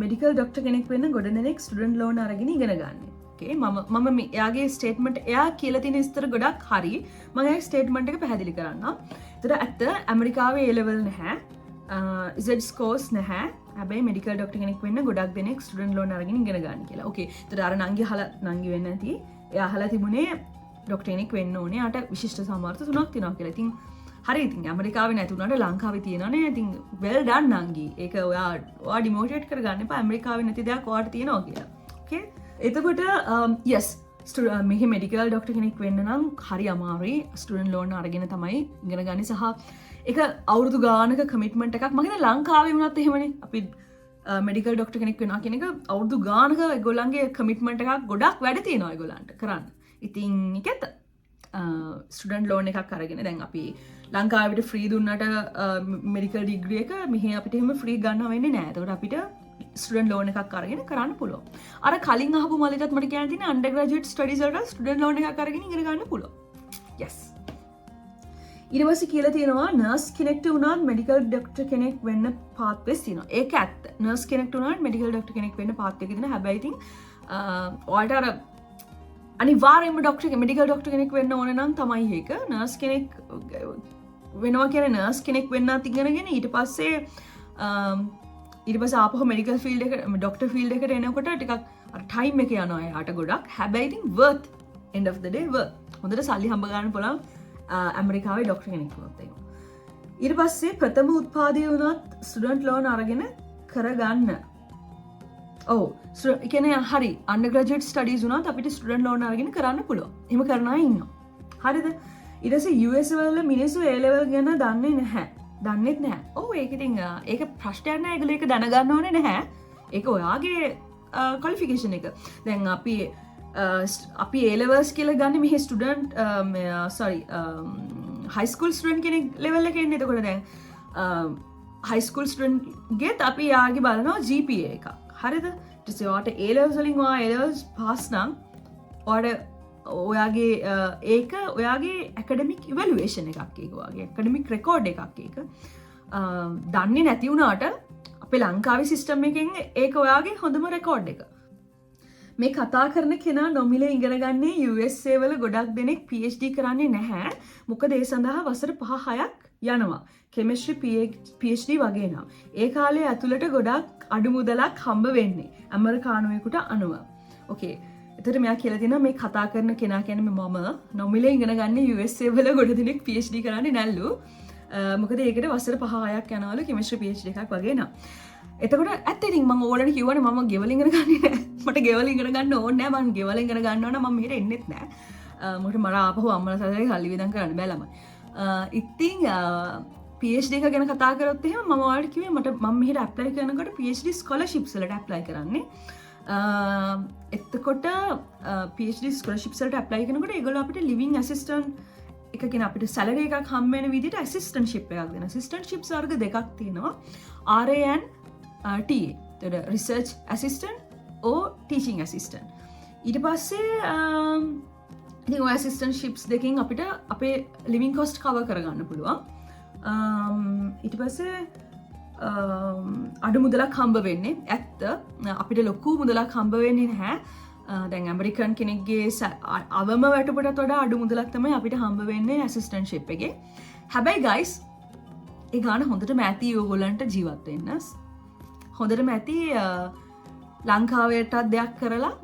මෙඩිකල් ડોක්ටර් කෙනෙක් වෙන්න ගොඩ දෙනෙක් ස්ටුඩන්ට් ලෝන් අරගෙන ඉගෙන ගන්න. okay මම එයාගේ ස්ටේට්මන්ට් එයා කියලා තියෙන විස්තර ගොඩක් හරි. මම එයාගේ ස්ටේට්මන්ට් එක පැහැදිලි කරන්නම්. ඒතර ඇත්ත ඇමරිකාවේ A level නැහැ. Z scores නැහැ. හැබැයි මෙඩිකල් ડોක්ටර් කෙනෙක් වෙන්න ගොඩක් දෙනෙක් ස්ටුඩන්ට් ලෝන් අරගෙන ඉගෙන ගන්න කියලා. okay ඒතර අර නංගි වෙන්න ඇති. එයා අහලා තිබුණේ ડોක්ටර් කෙනෙක් වෙන්න ඕනේ. යාට විශිෂ්ට සාමර්ථ්‍ය 3ක් තියෙනවා කියලා. ඉතින් හරි ඉතින් ඇමරිකාවේ නැති වුණාට ලංකාවේ තියෙනවානේ. ඉතින් well done නංගි. ඒක ඔයා ඩිමෝටිවේට් කරගන්න එපා. ඇමරිකාවේ නැති දෙයක් ඔයාට තියෙනවා කියලා. okay එතකොට yes මෙහි මෙඩිකල් ડોක්ටර් කෙනෙක් වෙන්න නම් හරි අමාරුයි. ස්ටුඩන්ට් ලෝන් අරගෙන තමයි ඉගෙන ගන්නේ. සහ ඒක අවුරුදු ගානක කමිට්මන්ට් එකක්. මම හිතන්නේ ලංකාවේ වුණත් එහෙමනේ. අපි මෙඩිකල් ડોක්ටර් කෙනෙක් වෙනවා කියන එක අවුරුදු ගානක ඒගොල්ලන්ගේ කමිට්මන්ට් එකක් ගොඩක් වැඩ තියෙනවා ඒගොල්ලන්ට කරන්න. ඉතින් ඒකත් ස්ටුඩන්ට් ලෝන් එකක් අරගෙන දැන් අපි ලංකාවට ෆ්‍රී දුන්නට මෙඩිකල් ඩිග්‍රී එක මෙහි අපිට එහෙම ෆ්‍රී ගන්න වෙන්නේ නැහැ. ඒකට අපිට ස්ටුඩන්ට් ලෝන් එකක් අරගෙන කරන්න පුළුවන්. අර කලින් අහපු මලිටත් මට කියන්න තියෙන්නේ අන්ඩර් ග්‍රැජුවේට් ස්ටඩීස් වලට ස්ටුඩන්ට් ලෝන් එකක් අරගෙන ඉගෙන ගන්න පුළුවන්. yes. ඊට පස්සේ කියලා තියෙනවා නර්ස් කෙනෙක්ට වුණත් මෙඩිකල් ડોක්ටර් කෙනෙක් වෙන්න පාත්වෙස් තියෙනවා. ඒක ඇත්ත. නර්ස් කෙනෙක්ට වුණත් මෙඩිකල් ડોක්ටර් කෙනෙක් වෙන්න පාත් එක තියෙනවා. හැබැයි ඉතින් ඔයාලට අර අනිවාර්යයෙන්ම මෙඩිකල් ડોක්ටර් කෙනෙක් වෙන්න ඕන නම් තමයි ඒක. නර්ස් කෙනෙක් වෙනවා කියන්නේ නර්ස් කෙනෙක් වෙන්නත් ඉගෙනගෙන ඊට පස්සේ ආපහු මෙඩිකල් ෆීල්ඩ් එක ડોක්ටර් ෆීල්ඩ් එකට එනකොට ටිකක් අර ටයිම් එක යනවා එයාට ගොඩක්. හැබැයි ඉතින් worth end of the day worth. හොඳට සල්ලි හම්බ ගන්න පුළුවන් ඇමරිකාවේ ડોක්ටර් කෙනෙක් වුණත් එහෙම. ඊට පස්සේ ප්‍රථම උත්පාදය වුණත් ස්ටුඩන්ට් ලෝන් අරගෙන කරගන්න. ඔව් ඒ කියන්නේ හරි අන්ඩර් ග්‍රැජුවේට් ස්ටඩීස් වුණත් අපිට ස්ටුඩන්ට් ලෝන් අරගෙන කරන්න පුළුවන්. එහෙම කරන අය ඉන්නවා. හරිද? ඊට පස්සේ US වල මිනිස්සු A level ගැන දන්නේ නැහැ. දන්නෙත් නැහැ. ඔව් ඒක ඉතින් ඒක ප්‍රශ්නයක් නෑ. ඒගොල්ලෝ ඒක දැනගන්න ඕනේ නැහැ. ඒක ඔයාගේ ක්වොලිෆිකේෂන් එක. දැන් අපි A levels කියලා ගන්න මෙහි ස්ටුඩන්ට් හයි ස්කූල් ස්ටුඩන්ට් කෙනෙක් ලෙවල් එකේ ඉන්නේ. එතකොට දැන් හයි ස්කූල් ස්ටුඩන්ට් ගෙත් අපි යාගේ බලනවා GPA එකක්. හරිද? ඊට පස්සේ ඔයාට A levels වලින් ඔයා A levels පාස් නම් ඔයාගේ ඒක ඔයාගේ ඇකඩමික් ඉවැලුවේෂන් එකක්. ඒක ඔයාගේ ඇකඩමික් රෙකෝඩ් එකක්. ඒක දන්නේ නැති වුණාට අපේ ලංකාවේ සිස්ටම් එකෙන් ඒක ඔයාගේ හොඳම රෙකෝඩ් එක. මේ කතා කරන කෙනා නොමිලේ ඉගෙන ගන්නේ USA වල ගොඩක් දෙනෙක් PhD කරන්නේ නැහැ. මොකද ඒ සඳහා වසර 5-6ක් යනවා. කෙමිස්ට්‍රි PhD වගේ නම්. ඒ කාලේ ඇතුළට ගොඩක් අඩු මුදලක් හම්බ වෙන්නේ. ඇමරිකානුවෙකුට අනුව. okay එතකොට මෙයා කියලා තියෙනවා මේ කතා කරන කෙනා කියන්නේ මම නොමිලේ ඉගෙන ගන්නේ USA වල ගොඩ දෙනෙක් PhD කරන්නේ නැල්ලු. මොකද ඒකට වසර 5-6ක් යනවලු කෙමිස්ට්‍රි PhD එකක් වගේ නම්. එතකොට ඇත්ත ඉතින් මම ඕලට කිව්වනේ මම ගෙවල ඉගෙන ගන්නේ නැහැ. මට ගෙවල ඉගෙන ගන්න ඕනේ නැහැ. මම ගෙවල ඉගෙන ගන්න ඕන නම් මම මෙහෙට එන්නෙත් නැහැ. මොකද මට ආපහු අම්මලා සැදලා සල්ලි වියදම් කරන්න බෑ ළමයි. ඉතින් PhD එක ගැන කතා කරොත් එහෙම මම ඔයාලට කිව්වේ මම මෙහෙට ඇප්ලයි කරනකොට PhD ස්කෝලර්ෂිප්ස් වලට ඇප්ලයි කරන්නේ. එතකොට PhD ස්කෝලර්ෂිප්ස් වලට ඇප්ලයි කරනකොට ඒගොල්ලෝ අපිට ලිවිං ඇසිස්ටන්ට් එක කියන අපිට සැලරි එකක් හම්බ වෙන විදිහට ඇසිස්ටන්ට්ෂිප් එකක් දෙනවා. ඇසිස්ටන්ට්ෂිප්ස් වර්ග දෙකක් තියෙනවා. RA and TA. එතකොට research assistant or teaching assistant. ඊට පස්සේ ඉතින් ඔය ඇසිස්ටන්ට්ෂිප්ස් දෙකෙන් අපිට අපේ ලිවිං කොස්ට් කවර් කරගන්න පුළුවන්. ඊට පස්සේ අඩු මුදලක් හම්බ වෙන්නේ ඇත්ත. අපිට ලොකු මුදලක් හම්බ වෙන්නේ නැහැ. දැන් ඇමරිකන් කෙනෙක්ගේ අවම වැටුපටත් වඩා අඩු මුදලක් තමයි අපිට හම්බ වෙන්නේ ඇසිස්ටන්ට්ෂිප් එකේ. හැබැයි ගයිස් ඒ ගාන හොඳටම ඇති ඕගොල්ලන්ට ජීවත් වෙන්න. හොඳටම ඇති ලංකාවටත් දෙයක් කරලා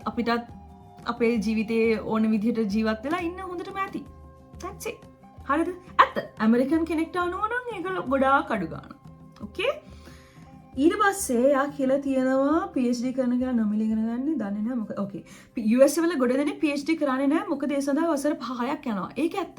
අපිටත් අපේ ජීවිතේ ඕන විදිහට ජීවත් වෙලා ඉන්න හොඳටම ඇති. That's it. හරිද? ඇත්ත. ඇමරිකන් කෙනෙක්ට අනුව නම් ඒක ගොඩාක් අඩු ගන්න. ඕකේ? ඊට පස්සේ යා කියලා තියෙනවා PhD කරන කියලා නොමිලේ ඉගෙන ගන්න දන්නේ නැහැ මොකද. ඕකේ. US වල ගොඩ දෙනෙක් PhD කරන්නේ නැහැ මොකද ඒ සඳහා වසර 5ක් යනවා. ඒක ඇත්ත.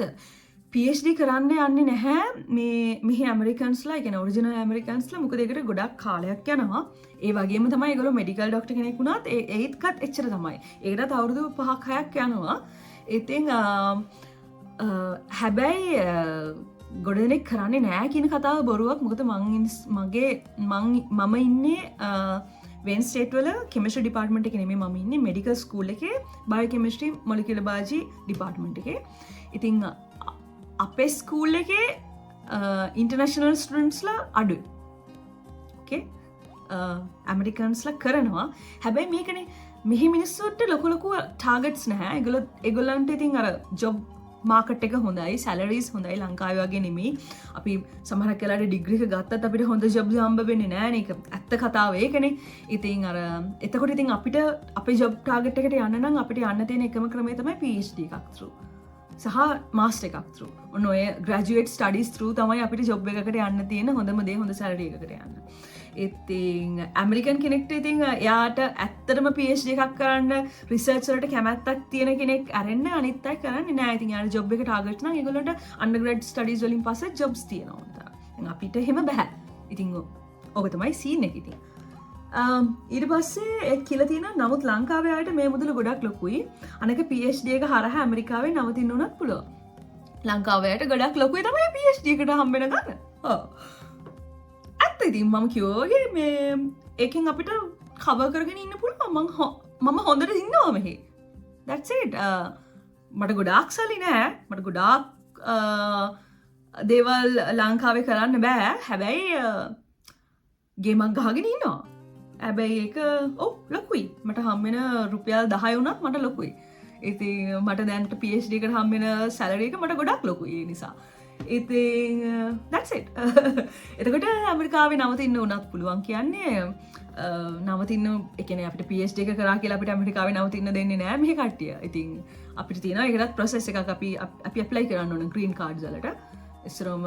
PhD කරන්න යන්නේ නැහැ මේ මෙහි ඇමරිකන්ස්ලා, ඒ කියන්නේ ඔරිජිනල් ඇමරිකන්ස්ලා. මොකද ඒකට ගොඩක් කාලයක් යනවා. ඒ වගේම තමයි ඒගොල්ලෝ මෙඩිකල් ඩොක්ටර් කෙනෙක් වුණත් ඒත්කත් එච්චර තමයි. ඒකටත් අවුරුදු 5ක් 6ක් යනවා. ඉතින් හැබැයි ගොඩ දෙනෙක් කරන්නේ නෑ කියන කතාව බොරුවක්. මොකද මම ඉන්නේ වෙන් ස්ටේට් වල කෙමිස්ට්‍රි ඩිපාර්ට්මන්ට් එකේ නෙමෙයි. මම ඉන්නේ මෙඩිකල් ස්කූල් එකේ බයෝකෙමිස්ට්‍රි මොලිකියුලර් බයොලොජි ඩිපාර්ට්මන්ට් එකේ. ඉතින් අපේ ස්කූල් එකේ ඉන්ටර්නැෂනල් ස්ටුඩන්ට්ස්ලා අඩුයි. ඕකේ? ඇමරිකන්ස්ලා කරනවා. හැබැයි මේකනේ මෙහි මිනිස්සුන්ට ලොකු ටාගට්ස් නැහැ. ඒගොල්ලන්ට ඉතින් අර ජොබ් මාකට් එක හොඳයි, සැලරිස් හොඳයි. ලංකාවේ වගේ නෙමෙයි. අපි සමහරක් වෙලාවට ඩිග්‍රී එක ගත්තත් අපිට හොඳ ජොබ්ස් හම්බ වෙන්නේ නැහැ නේ. ඒක ඇත්ත කතාව ඒකනේ. ඉතින් එතකොට ඉතින් අපිට අපේ ජොබ් ටාගට් එකට යන්න නම් අපිට යන්න තියෙන එකම ක්‍රමය තමයි PhD එකක් through. සහ මාස්ටර් එකක් through. ඔන්න ඔය ග්‍රැජුවේට් ස්ටඩීස් through තමයි අපිට ජොබ් එකකට යන්න තියෙන හොඳම දේ, හොඳ සැලරි එකකට යන්න. ඉතින් ඇමරිකන් කෙනෙක්ට ඉතින් එයාට ඇත්තටම PhD එකක් කරන්න රිසර්ච් වලට කැමැත්තක් තියෙන කෙනෙක් අරෙන්න අනිත් අය කරන්නේ නැහැ. ඉතින් යාර ජොබ් එක ටාගට් නම් ඒගොල්ලන්ට අන්ඩර්ග්‍රැඩ් ස්ටඩීස් වලින් පස්සේ ජොබ්ස් තියෙනවා. දැන් අපිට එහෙම බෑ. ඉතින් ඔක තමයි සීන් එක ඉතින්. ඊට පස්සේ ඒ කියලා තියෙනවා නමුත් ලංකාවේ අයට මේ මුදල ගොඩක් ලොකුයි. අනක PhD එක හරහා ඇමරිකාවේ නවතින්න උනත් පුළුවන්. ලංකාවේ අයට ගොඩක් ලොකුයි තමයි PhD එකට හම්බ වෙන ගන්න. ඉතින් මම කිව්වගේ මේ ඒකෙන් අපිට කවර් කරගෙන ඉන්න පුළුවන්. මම හොඳට ඉන්නවා මෙහි. That's it. මට ගොඩාක් සල්ලි නෑ. මට ගොඩාක් දේවල් ලංකාවේ කරන්න බෑ. හැබැයි ගේමක් ගහගෙන ඉන්නවා. හැබැයි ඒක ලොකුයි. මට හම්බෙන රුපියල් 10 වුණත් මට ලොකුයි. ඉතින් මට දැන්ට PhD එකට හම්බෙන සැලරි එක මට ගොඩක් ලොකුයි ඒ නිසා. ඉතින් that's it. එතකොට ඇමරිකාවේ නවතින්න උනත් පුළුවන් කියන්නේ නවතින්න ඒ කියන්නේ අපිට PhD එක කරා කියලා අපිට ඇමරිකාවේ නවතින්න දෙන්නේ නැහැ මේ කට්ටිය. ඉතින් අපිට තියෙනවා ඒකටත් process එකක් අපි apply කරන්න ඕන green cards වලට. ඉස්සරම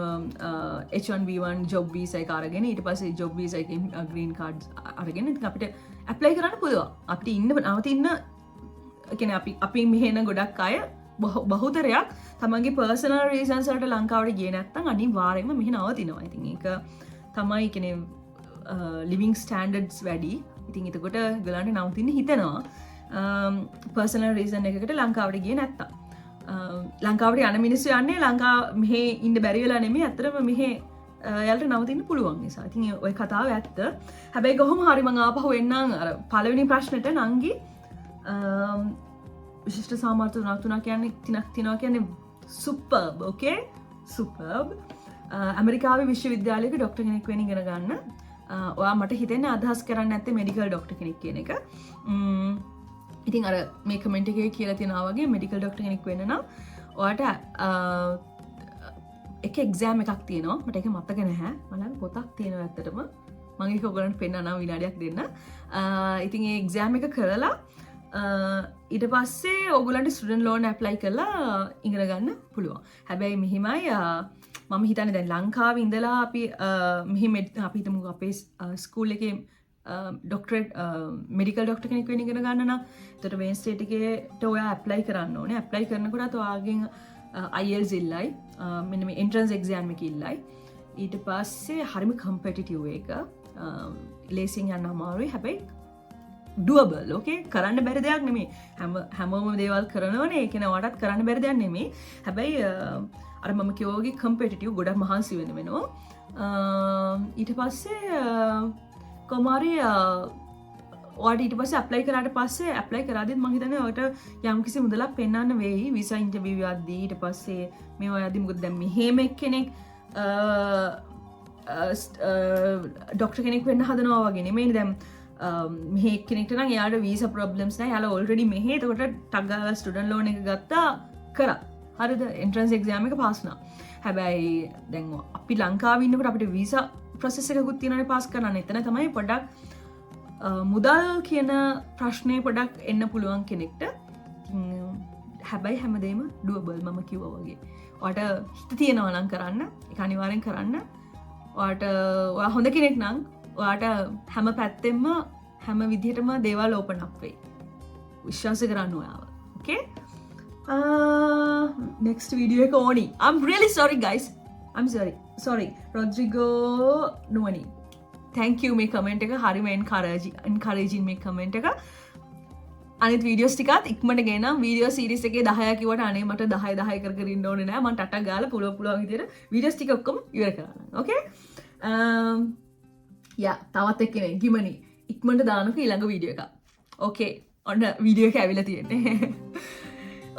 H1B1 job visa එක අරගෙන ඊට පස්සේ job visa එකෙන් green cards අරගෙන ඉතින් අපිට apply කරන්න පුළුවන්. අපිට නවතින්න ඒ කියන්නේ අපි මෙහෙන ගොඩක් අය බහුතරයක් තමන්ගේ පර්සනල් රීසන්ස් වලට ලංකාවට ගියේ නැත්නම් අනිවාර්යයෙන්ම මෙහි නවතිනවා. ඉතින් ඒක තමයි කියන්නේ ලිවිං ස්ටෑන්ඩඩ්ස් වැඩි. ඉතින් එතකොට ගලන්ට නවතින්න හිතනවා පර්සනල් රීසන් එකකට ලංකාවට ගියේ නැත්නම්. ලංකාවට යන මිනිස්සු යන්නේ මෙහි ඉන්න බැරි වෙලා නෙමෙයි, අතරම මෙහි යාලට නවතින්න පුළුවන් නිසා. ඉතින් ඔය කතාව ඇත්ත. හැබැයි කොහොම හරි මම ආපහු එන්නම් අර පළවෙනි ප්‍රශ්නෙට නංගි විශිෂ්ට සාමර්ථ්‍ය තුනක් කියන්නේ තිනවා කියන්නේ සුපර්බ්. ඕකේ? සුපර්බ්. ඇමරිකාවේ විශ්වවිද්‍යාලයක ડોක්ටර් කෙනෙක් වෙන්න ඉගෙන ගන්න. ඔයා මට හිතෙන්නේ අදහස් කරන්නේ නැත්තේ මෙඩිකල් ડોක්ටර් කෙනෙක් කියන එක. ඉතින් අර මේ කමෙන්ට් එකේ කියලා තියෙනවා වගේ මෙඩිකල් ડોක්ටර් කෙනෙක් වෙන්න නම් ඔයාට එක එක්සෑම් එකක් තියෙනවා. මට ඒක මතක නැහැ. මම පොතක් තියෙනවා ඇත්තටම. මම ඒක ඔයගලන්ට පෙන්නනවා විනාඩියක් දෙන්න. ඉතින් ඒ එක්සෑම් එක කරලා ඊට පස්සේ ඔයගලන්ට ස්ටුඩන්ට් ලෝන් ඇප්ලයි කරලා ඉගෙන ගන්න පුළුවන්. හැබැයි මෙහිමයි මම හිතන්නේ දැන් ලංකාවේ ඉඳලා අපි මෙහි අපි හිතමු අපේ ස්කූල් එකේ ඩොක්ටරේට් මෙඩිකල් ඩොක්ටර් කෙනෙක් වෙන්න ඉගෙන ගන්න නම් එතකොට වෙන් ස්ටේට් එකේට ඔයා ඇප්ලයි කරන්න ඕනේ. ඇප්ලයි කරනකොට ඔයාගෙන් IELTS ඉල්ලයි. මෙන්න මේ එන්ට්‍රන්ස් එක්සෑම් එක ඉල්ලයි. ඊට පස්සේ හරිම කම්පිටිටිව් එක. ලේසියෙන් යන්න අමාරුයි. හැබැයි doable okay කරන්න බැරි දෙයක් නෙමෙයි හැමෝම දේවල් කරනවනේ ඒක නවටත් කරන්න බැරි දෙයක් නෙමෙයි හැබැයි අර මම කියෝගේ කම්පිටිටිව් ගොඩක් මහන්සි වෙනවා ඊට පස්සේ කොමාරි ඔයාට ඊට පස්සේ ඇප්ලයි කරාට පස්සේ ඇප්ලයි කරාදීත් මම හිතන්නේ ඔයාට යම්කිසි මුදලක් පෙන්වන්න වෙයි වීසා ඉන්ටර්විව් යද්දී ඊට පස්සේ මේවා යද්දී මොකද දැන් මෙහෙම එක්කෙනෙක් ඩොක්ටර් කෙනෙක් වෙන්න හදනවා වගේ නෙමෙයි දැන් මෙහෙ එක්කෙනෙක්ට නම් එයාට වීසා ප්‍රොබ්ලම්ස් නැහැ එයාලා ඔල්රෙඩි මෙහෙ එතකොට ටග් ගාලා ස්ටුඩන්ට් ලෝන් එක ගත්තා කරා හරිද එන්ට්‍රන්ස් එක්සෑම් එක පාස් වුණා හැබැයි දැන් අපි ලංකාවේ ඉන්නකොට අපිට වීසා ප්‍රොසෙස් එකකුත් තියෙනවානේ පාස් කරන්න එතන තමයි පොඩ්ඩක් මුදල් කියන ප්‍රශ්නේ පොඩක් එන්න පුළුවන් කෙනෙක්ට හැබැයි හැමදේම ඩුවබල් මම කිව්වා වගේ ඔයාට හිත තියෙනවා නම් කරන්න ඒක අනිවාර්යෙන් කරන්න ඔයා හොඳ කෙනෙක් නම් ඔයාට හැම පැත්තෙම හැම විදිහටම දේවල් ඕපන් අප් වෙයි විශ්වාස කරන්න ඔයාව okay next video එක ඕනි I'm really sorry guys I'm sorry Rodrigo Nuwani thank you මේ කමෙන්ට් එක හරිම encouraging මේ කමෙන්ට් එක අනිත් වීඩියෝස් ටිකත් ඉක්මනට ගෙනම් වීඩියෝ සීරීස් එකේ 10 කිව්වට අනේ මට 10 කර කර ඉන්න ඕනේ නෑ මම ටටක් ගාලා පුළුවන් විදියට වීඩියෝස් ටික ඔක්කොම ඉවර කරන්න okay යා තවත් එක්කෙනෙක් ගිමනි ඉක්මනට දානකෝ ඊළඟ වීඩියෝ එක okay ඔන්න වීඩියෝ එක ඇවිල්ලා තියෙන්නේ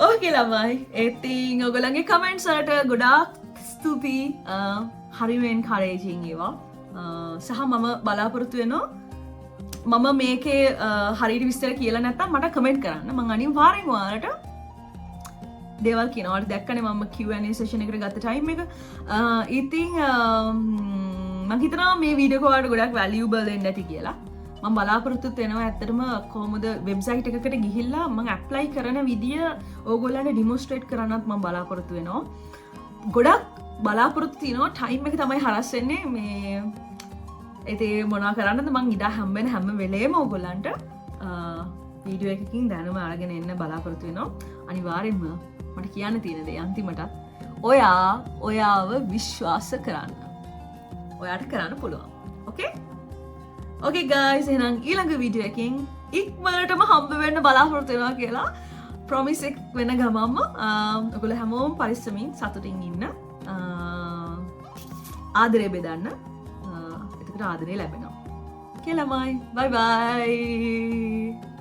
okay ළමයි ඉතින් ඔයගොල්ලන්ගේ කමෙන්ට්ස් වලට ගොඩාක් ස්තුතියි හරිම එන්කරේජින් ඒවා සහ මම බලාපොරොත්තු වෙනවා මම මේකේ හරියට විස්තර කියලා නැත්තම් මට කමෙන්ට් කරන්න මම අනිවාර්යෙන් ඔයාලට දේවල් කියනවා ඔයාලට දැක්කනේ මම Q&A සෙෂන් එකට ගත්ත ටයිම් එක ඉතින් මම හිතනවා මේ වීඩියෝ එක ඔයාලට ගොඩක් වැලියබල් වෙන්න ඇති කියලා මම බලාපොරොත්තු වෙනවා ඇත්තටම කොහොමද වෙබ්සයිට් එකකට ගිහිල්ලා මම ඇප්ලයි කරන විදිය ඕගොල්ලන්ට ඩෙමොන්ස්ට්‍රේට් කරන්නත් මම බලාපොරොත්තු වෙනවා ගොඩක් බලාපොරොත්තු තියෙනවා ටයිම් එක තමයි හරස් වෙන්නේ මේ ඉතින් මොනවා කරන්නද මං ඉඩ හම්බෙන හැම වෙලේම ඕගොල්ලන්ට වීඩියෝ එකකින් දැනුම අරගෙන එන්න බලාපොරොත්තු වෙනවා අනිවාර්යෙන්ම මට කියන්න තියෙන දේ අන්තිමට ඔයාව විශ්වාස කරන්න ඔයාට කරන්න පුළුවන් okay guys එහෙනම් ඊළඟ වීඩියෝ එකකින් ඉක්මනටම හම්බ වෙන්න බලාපොරොත්තු වෙනවා කියලා ප්‍රොමිස් එක වෙන ගමම්ම ඔයගොල්ලෝ හැමෝම පරිස්සමින් සතුටින් ඉන්න ආදරේ බෙදන්න එතකොට ආදරේ ලැබෙනවා. Okay ළමයි bye bye